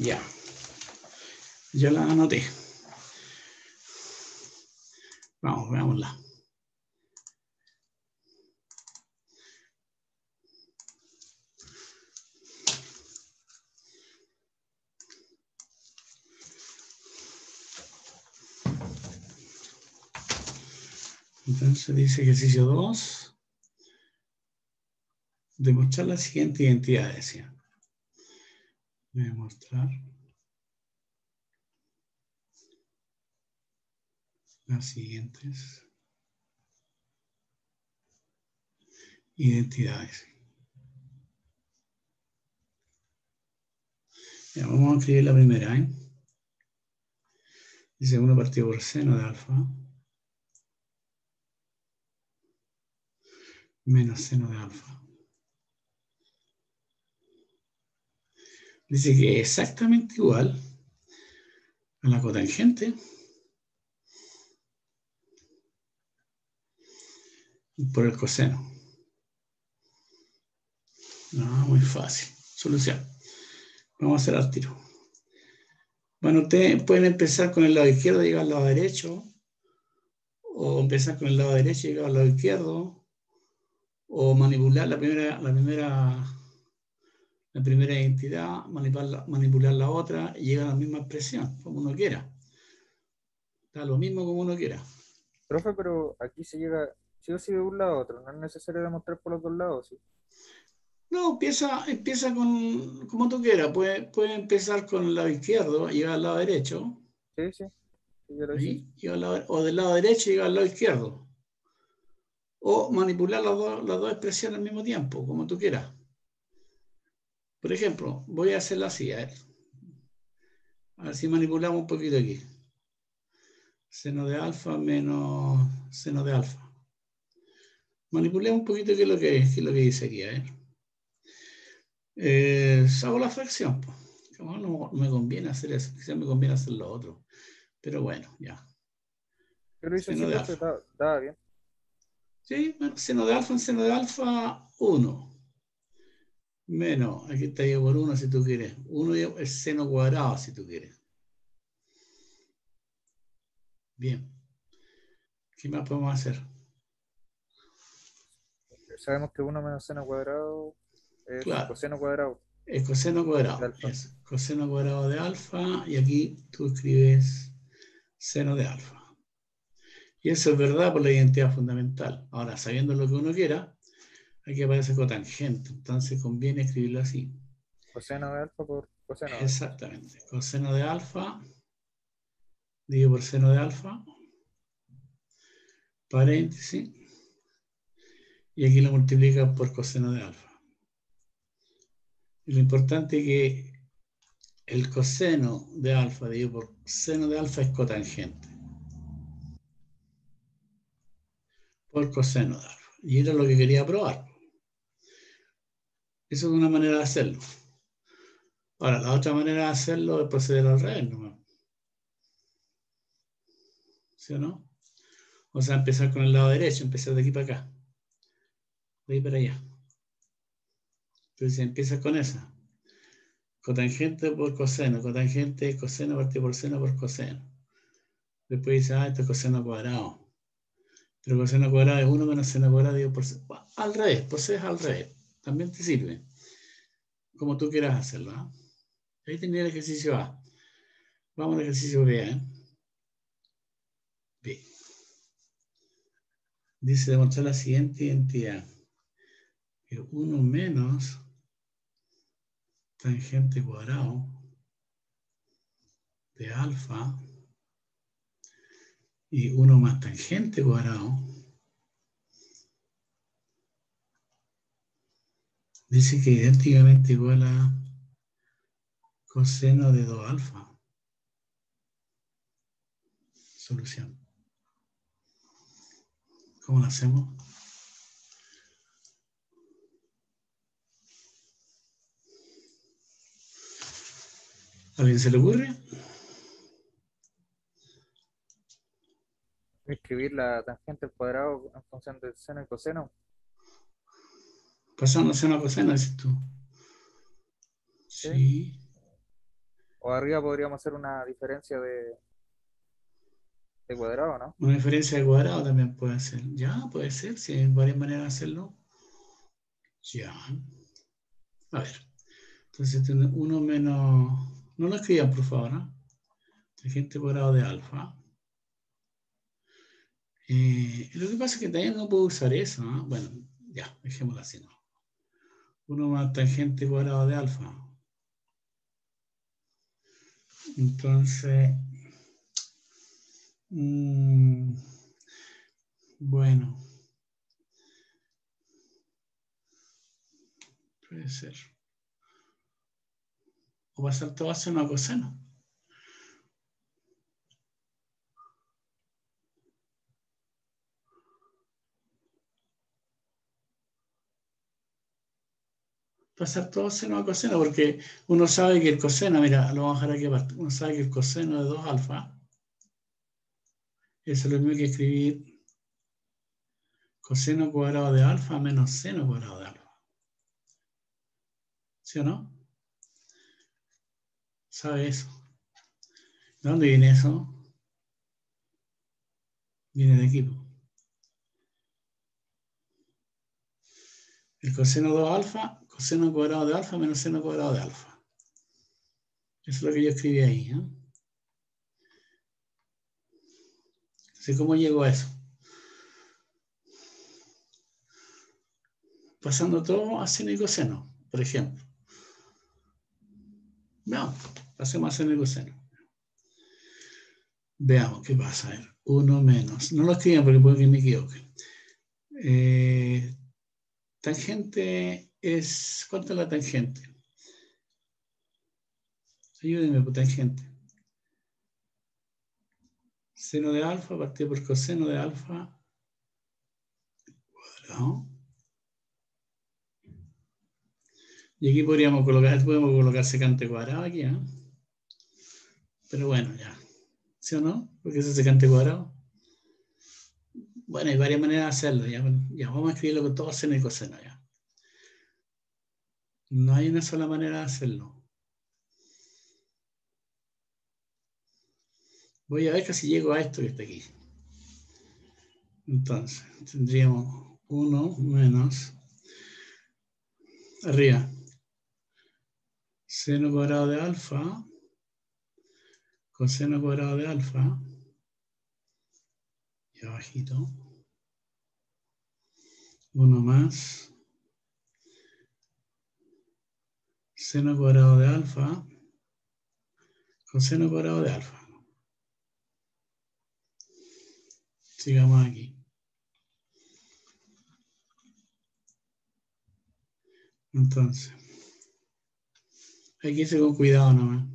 Ya. Ya la anoté. Vamos, veámosla. Entonces dice ejercicio 2. Demostrar la siguiente identidad, decía. Demostrar las siguientes identidades. Ya, vamos a escribir la primera. Dice 1 partido por seno de alfa menos seno de alfa. Dice que es exactamente igual a la cotangente por el coseno. No, muy fácil. Solución. Vamos a hacer al tiro. Bueno, ustedes pueden empezar con el lado izquierdo y llegar al lado derecho, o empezar con el lado derecho y llegar al lado izquierdo, o manipular la primera identidad, manipular la otra y llegar a la misma expresión, como uno quiera. Da lo mismo como uno quiera. Profe, pero aquí se llega sí o sí de un lado a otro, no es necesario demostrar por los dos lados, ¿sí? No, empieza con como tú quieras. Puede empezar con el lado izquierdo y llegar al lado derecho. Sí, sí, yo lo hice. Ahí, o del lado derecho y llegar al lado izquierdo. O manipular las dos expresiones al mismo tiempo, como tú quieras. Por ejemplo, voy a hacerlo así, a ver si manipulamos un poquito aquí. Seno de alfa menos seno de alfa. Manipulemos un poquito qué es lo que dice aquí, a ver. Hago la fracción. No me conviene hacer eso, quizás me conviene hacer lo otro. Pero bueno, ya. Yo lo hice así, Seno de profe, alfa. estaba bien. Sí, bueno, seno de alfa en seno de alfa, 1. Menos, aquí está yo por 1 si tú quieres. 1 es seno cuadrado si tú quieres. Bien. ¿Qué más podemos hacer? Sabemos que 1 menos seno cuadrado es Claro, coseno cuadrado es coseno de cuadrado. alfa. Es coseno cuadrado de alfa y aquí tú escribes seno de alfa. Y eso es verdad por la identidad fundamental. Ahora, sabiendo lo que uno quiera, aquí aparece cotangente. Entonces conviene escribirlo así. Coseno de alfa por coseno de alfa. Exactamente. Coseno de alfa dividido por seno de alfa, paréntesis, y aquí lo multiplica por coseno de alfa. Y lo importante es que el coseno de alfa dividido por seno de alfa es cotangente por coseno de alfa. Y era lo que quería probar. Eso es una manera de hacerlo. Ahora, la otra manera de hacerlo es proceder al revés, ¿no? ¿Sí o no? O sea, empezar con el lado derecho, empezar de aquí para acá, de ahí para allá. Entonces empiezas con esa. Cotangente por coseno, cotangente, coseno partido por seno por coseno. Después dices, esto es coseno cuadrado. Pero coseno cuadrado es 1 menos seno cuadrado dividido por seno. Al revés, procedes al revés. También te sirve. Como tú quieras hacerlo. Ahí tenía el ejercicio A. Vamos al ejercicio B. B. Dice demostrar la siguiente identidad. Que 1 menos tangente cuadrado de alfa y 1 más tangente cuadrado dice que idénticamente igual a coseno de 2 alfa. Solución. ¿Cómo lo hacemos? ¿A alguien se le ocurre? Escribir la tangente al cuadrado en función del seno y coseno. Pasando seno a coseno, dices tú. ¿Sí? Sí. O arriba podríamos hacer una diferencia de cuadrado, ¿no? Una diferencia de cuadrado también puede ser. Ya, puede ser, si hay varias maneras de hacerlo. Ya. A ver. Entonces, 1 menos... No lo escriban, por favor, ¿no? Tangente cuadrado de alfa. Lo que pasa es que también no puedo usar eso, ¿no? Bueno, ya, dejémoslo así, ¿no? 1 más tangente cuadrado de alfa. Entonces, bueno, puede ser. O pasar todo a seno a coseno. Pasar todo seno a coseno, porque uno sabe que el coseno, mira, lo vamos a dejar aquí aparte, uno sabe que el coseno de 2 alfa, eso es lo mismo que escribir coseno cuadrado de alfa menos seno cuadrado de alfa. ¿Sí o no? ¿Sabe eso? ¿De dónde viene eso? Viene de aquí. El coseno 2 alfa, coseno cuadrado de alfa menos seno cuadrado de alfa. Eso es lo que yo escribí ahí. Entonces, ¿cómo llego a eso? Pasando todo a seno y coseno, por ejemplo. No, pasemos a seno y coseno. Veamos qué pasa. A ver, 1 menos. No lo escriban porque puede que me equivoque. Tangente es... ¿Cuánto es la tangente? Ayúdenme, por tangente. Seno de alfa partido por coseno de alfa cuadrado. Y aquí podemos colocar secante cuadrado aquí, ¿eh? Pero bueno, ya. ¿Sí o no? Porque ese secante cuadrado. Bueno, hay varias maneras de hacerlo. Ya vamos a escribirlo con todo seno y coseno ya. No hay una sola manera de hacerlo. Voy a ver que si llego a esto que está aquí. Entonces, tendríamos 1 menos arriba. Seno cuadrado de alfa, coseno cuadrado de alfa, y abajito, 1 más, seno cuadrado de alfa, coseno cuadrado de alfa. Sigamos aquí. Entonces, aquí se con cuidado nomás.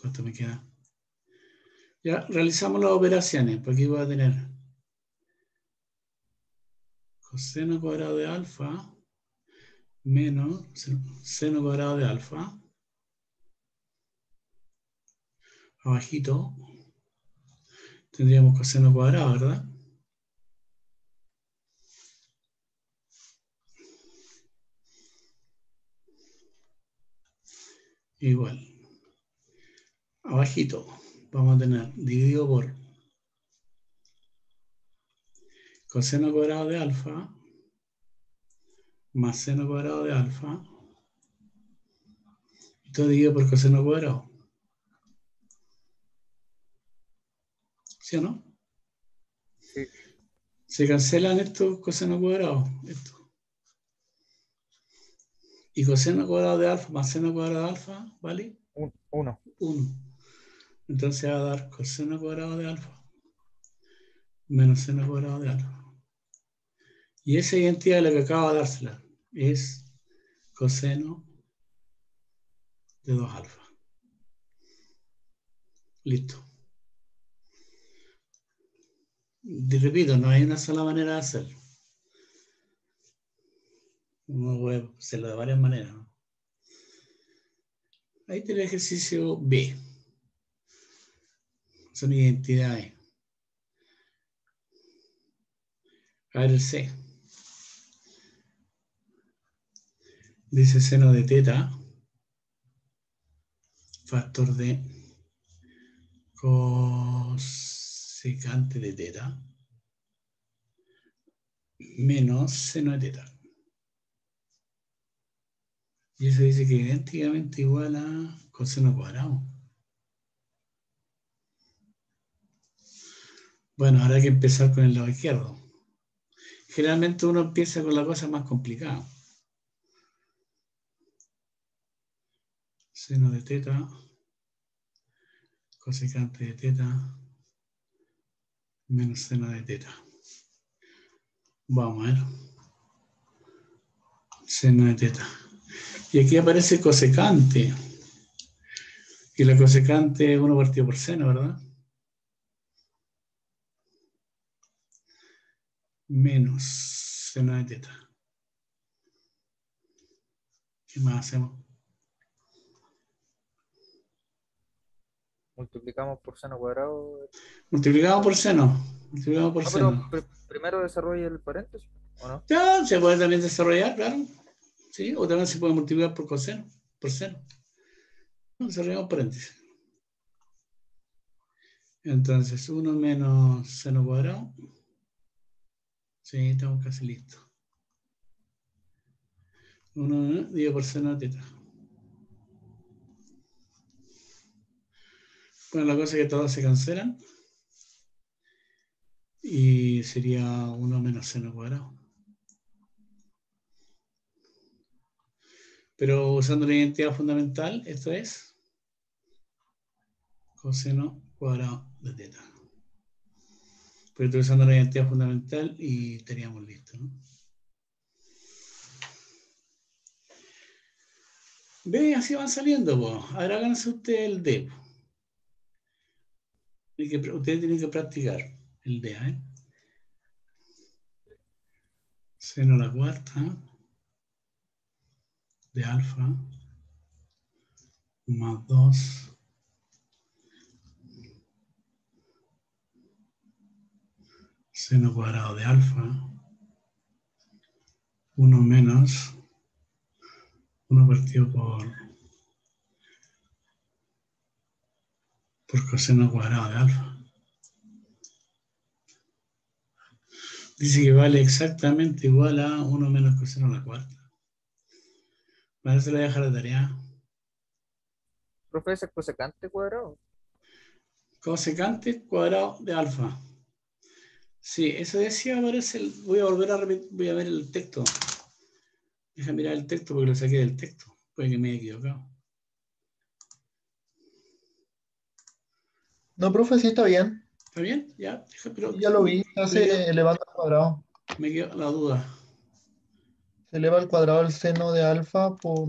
¿Cuánto me queda? Ya realizamos las operaciones, porque aquí voy a tener coseno cuadrado de alfa menos seno cuadrado de alfa, abajito tendríamos coseno cuadrado, ¿verdad? Igual. Abajito vamos a tener dividido por coseno cuadrado de alfa más seno cuadrado de alfa. Esto dividido por coseno cuadrado. ¿Sí o no? Sí. Se cancelan estos cosenos cuadrados. Esto. Y coseno cuadrado de alfa más seno cuadrado de alfa, ¿vale? 1. 1. Entonces va a dar coseno cuadrado de alfa menos seno cuadrado de alfa. Y esa identidad es la que acabo de dársela. Es coseno de 2 alfa. Listo. Y repito, no hay una sola manera de hacerlo. Uno puede hacerlo de varias maneras, ¿no? Ahí está el ejercicio B. Son identidades. A ver el C. Dice seno de teta, factor de cosecante de teta, menos seno de teta. Y eso dice que es idénticamente igual a coseno cuadrado. Bueno, ahora hay que empezar con el lado izquierdo. Generalmente uno empieza con la cosa más complicada. Seno de teta, cosecante de teta, menos seno de teta. Vamos a ver. Seno de teta. Y aquí aparece cosecante. Y la cosecante es 1 partido por seno, ¿verdad? Menos seno de teta. ¿Qué más hacemos? Multiplicamos por seno cuadrado. Multiplicado por seno. Multiplicado por No, pero seno. primero desarrolla el paréntesis, ¿o no? Ya, se puede también desarrollar, claro. ¿Sí? O también se puede multiplicar por coseno. Por seno. Desarrollamos paréntesis. Entonces, 1 menos seno cuadrado. Sí, estamos casi listos. 1 dividido por seno de teta. Bueno, la cosa es que todos se cancelan. Y sería 1 menos seno cuadrado. Pero usando la identidad fundamental, esto es coseno cuadrado de teta. Pues estoy usando la identidad fundamental y teníamos listo, ¿no? Ve, así van saliendo, pues. Ahora háganse ustedes el D. Ustedes tienen que practicar el D, ¿eh? Seno a la cuarta de alfa más 2 seno cuadrado de alfa 1 menos 1 partido por coseno cuadrado de alfa. Dice que vale exactamente igual a 1 menos coseno a la cuarta. Para eso le voy a dejar la tarea. Profe, ese es cosecante cuadrado. Cosecante cuadrado de alfa. Sí, eso decía, parece. Voy a volver a repetir, voy a ver el texto. Deja mirar el texto porque lo saqué del texto. Puede que me haya equivocado. No, profe, sí está bien. ¿Está bien? Ya, pero Sí, ya lo vi. Se hace elevando al cuadrado. me quedó la duda. Se eleva al cuadrado el seno de alfa por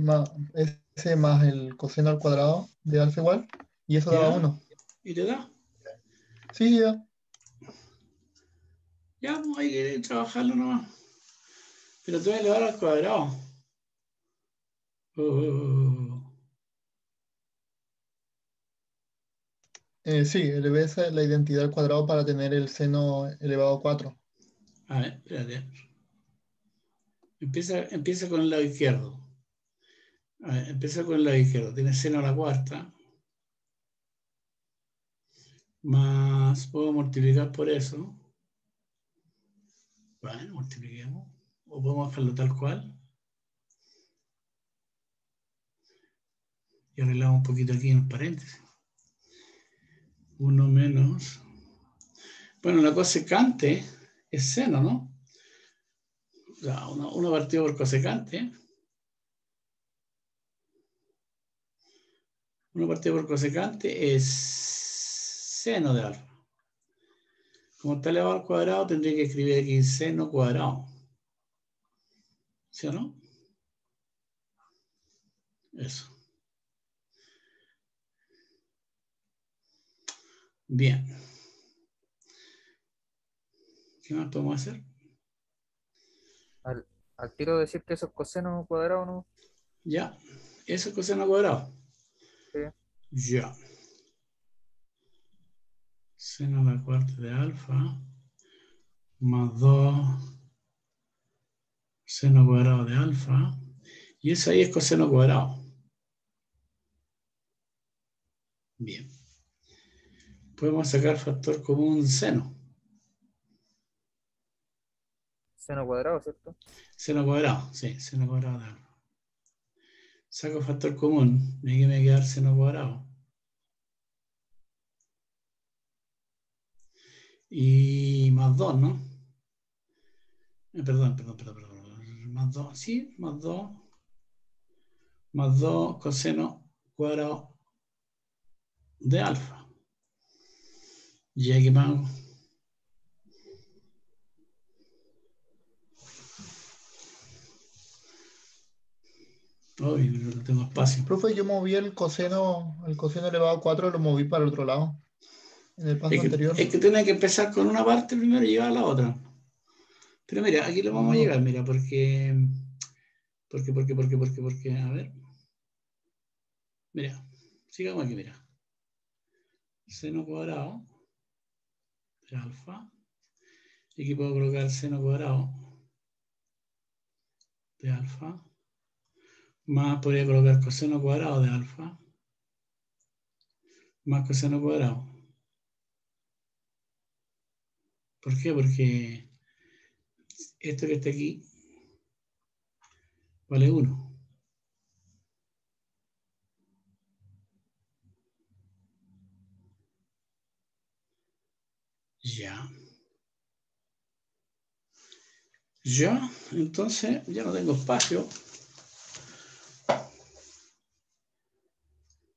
ese más el coseno al cuadrado de alfa igual. Y eso daba ¿Ya? 1. ¿Y te da? Sí, ya. Ya, pues hay que trabajarlo nomás. Pero te voy a elevar al cuadrado. Oh. Sí, elevé la identidad al cuadrado para tener el seno elevado a 4. A ver, espérate. Empieza con el lado izquierdo. A ver, empieza con el lado izquierdo. Tiene seno a la cuarta. Más puedo multiplicar por eso. Bueno, multipliquemos. O podemos dejarlo tal cual. Y arreglamos un poquito aquí en paréntesis. 1 menos. Bueno, la cosecante es seno, ¿no? O sea, 1 partido por cosecante. 1 partido por cosecante es seno de alfa. Como está elevado al cuadrado, tendría que escribir aquí seno cuadrado. ¿Sí o no? Eso. Bien. ¿Qué más podemos hacer? Al tiro decir que eso es coseno cuadrado, ¿no? Ya. Eso es coseno cuadrado. Sí. Ya. Seno a la cuarta de alfa más 2 seno cuadrado de alfa. Y eso ahí es coseno cuadrado. Bien. Podemos sacar factor común seno. Seno cuadrado, ¿cierto? Seno cuadrado, sí, seno cuadrado de alfa. Saco factor común, me va a quedar seno cuadrado. Y más 2, ¿no? Perdón. Más 2, sí, más 2. Más 2 coseno cuadrado de alfa. Y aquí más. Uy, no tengo espacio. Profe, yo moví el coseno elevado a 4, lo moví para el otro lado. En el paso anterior. Es que tiene que empezar con una parte primero y llevar a la otra. Pero mira, aquí lo vamos a llegar, mira, porque, a ver. Mira, sigamos aquí, mira. Seno cuadrado de alfa. Y aquí puedo colocar seno cuadrado de alfa. Más podría colocar coseno cuadrado de alfa. Más coseno cuadrado. ¿Por qué? Porque esto que está aquí vale 1. Ya. Ya, entonces ya no tengo espacio.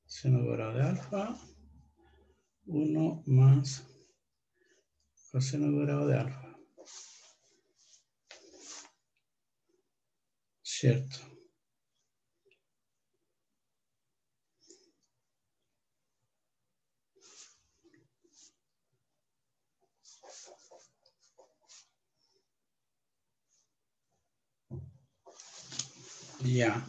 Seno cuadrado de alfa. 1 más Coseno cuadrado de alfa. Cierto. Ya.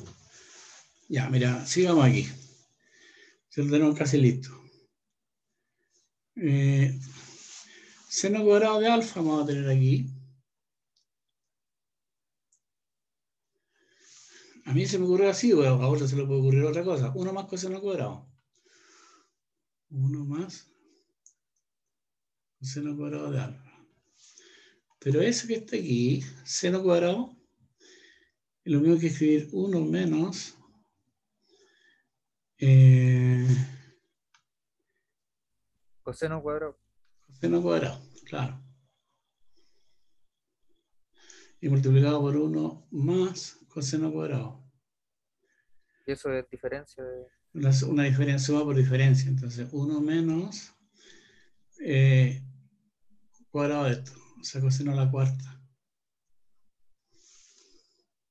Ya, mira, sigamos aquí. Ya lo tenemos casi listo. Seno cuadrado de alfa vamos a tener aquí. A mí se me ocurrió así, bueno, a otro se le puede ocurrir otra cosa. 1 más coseno cuadrado. 1 más coseno cuadrado de alfa. Pero eso que está aquí, seno cuadrado, es lo mismo que escribir 1 menos Coseno cuadrado. coseno cuadrado, claro. Y multiplicado por 1 más coseno cuadrado. Y eso es diferencia de. Una diferencia, suma por diferencia. Entonces, 1 menos cuadrado de esto. O sea, coseno a la cuarta.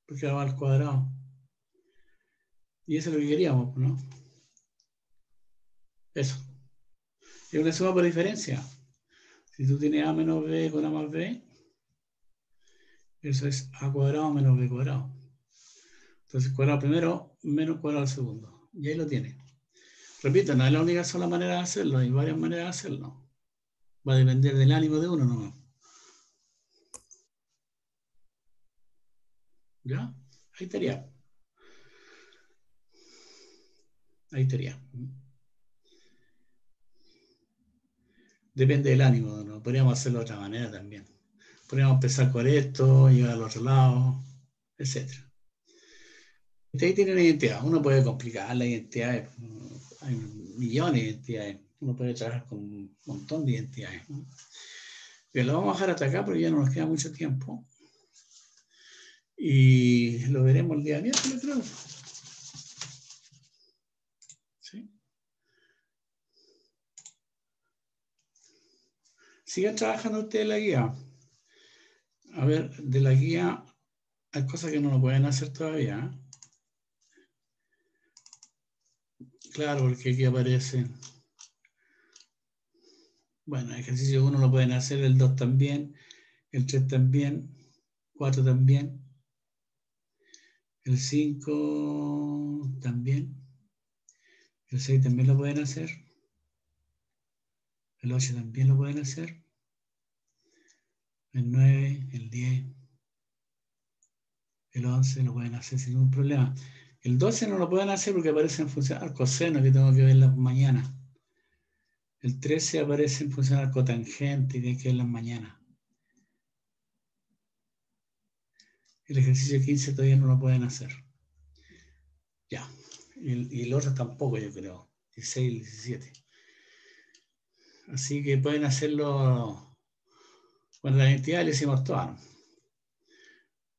Porque va al cuadrado. Y eso es lo que queríamos, ¿no? Eso. Es una suma por diferencia. Si tú tienes a menos b con a más b, eso es a cuadrado menos b cuadrado. Entonces, cuadrado primero menos cuadrado segundo. Y ahí lo tienes. Repito, no es la única sola manera de hacerlo. Hay varias maneras de hacerlo. Va a depender del ánimo de uno nomás. ¿Ya? Ahí estaría. Ahí estaría. Depende del ánimo, ¿no? Podríamos hacerlo de otra manera también. Podríamos empezar con esto, llegar al otro lado, etc. Ahí tiene una identidad. Uno puede complicar la identidad. Hay millones de identidades. Uno puede trabajar con un montón de identidades, ¿no? Bien, lo vamos a dejar hasta acá porque ya no nos queda mucho tiempo. Y lo veremos el día miércoles, creo. ¿Sí? Sigan trabajando ustedes en la guía. A ver, de la guía hay cosas que no lo pueden hacer todavía, ¿eh? Claro, porque aquí aparece. Bueno, el ejercicio 1 lo pueden hacer, el 2 también, el 3 también, 4 también, el 5 también, el 6 también lo pueden hacer, el 8 también lo pueden hacer, el 9, el 10, el 11 lo pueden hacer sin ningún problema. El 12 no lo pueden hacer porque aparece en función al coseno que tengo que ver mañana. El 13 aparece en función al cotangente y tiene que verlo mañana. El ejercicio 15 todavía no lo pueden hacer. Ya. Y el otro tampoco, yo creo. 16 y 17. Así que pueden hacerlo. Bueno, la identidad le hicimos todas, ¿no?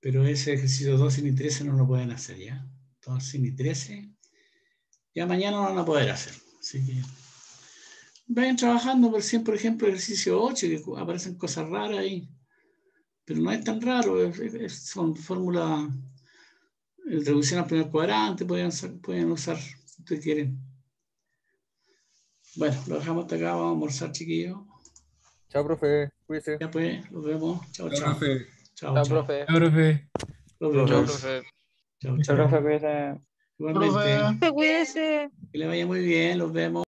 Pero ese ejercicio 12 y 13 no lo pueden hacer, ¿ya? 12 y 13. Ya mañana no lo van a poder hacer. Así que vayan trabajando por ejemplo, ejercicio 8, que aparecen cosas raras ahí. Pero no es tan raro. Son fórmulas. Reducción al primer cuadrante, pueden usar si ustedes quieren. Bueno, lo dejamos hasta acá, vamos a almorzar, chiquillos. Chao, profe. Cuídese. Ya pues, nos vemos. Chao, Chao, chao. profe. Chao, Chao, chao. profe. Chao, profe. Nos Profe. Chao, vemos. profe. Chao, Muchas chao. gracias. Cuídese. Igualmente. Cuídese. Que le vaya muy bien, los vemos.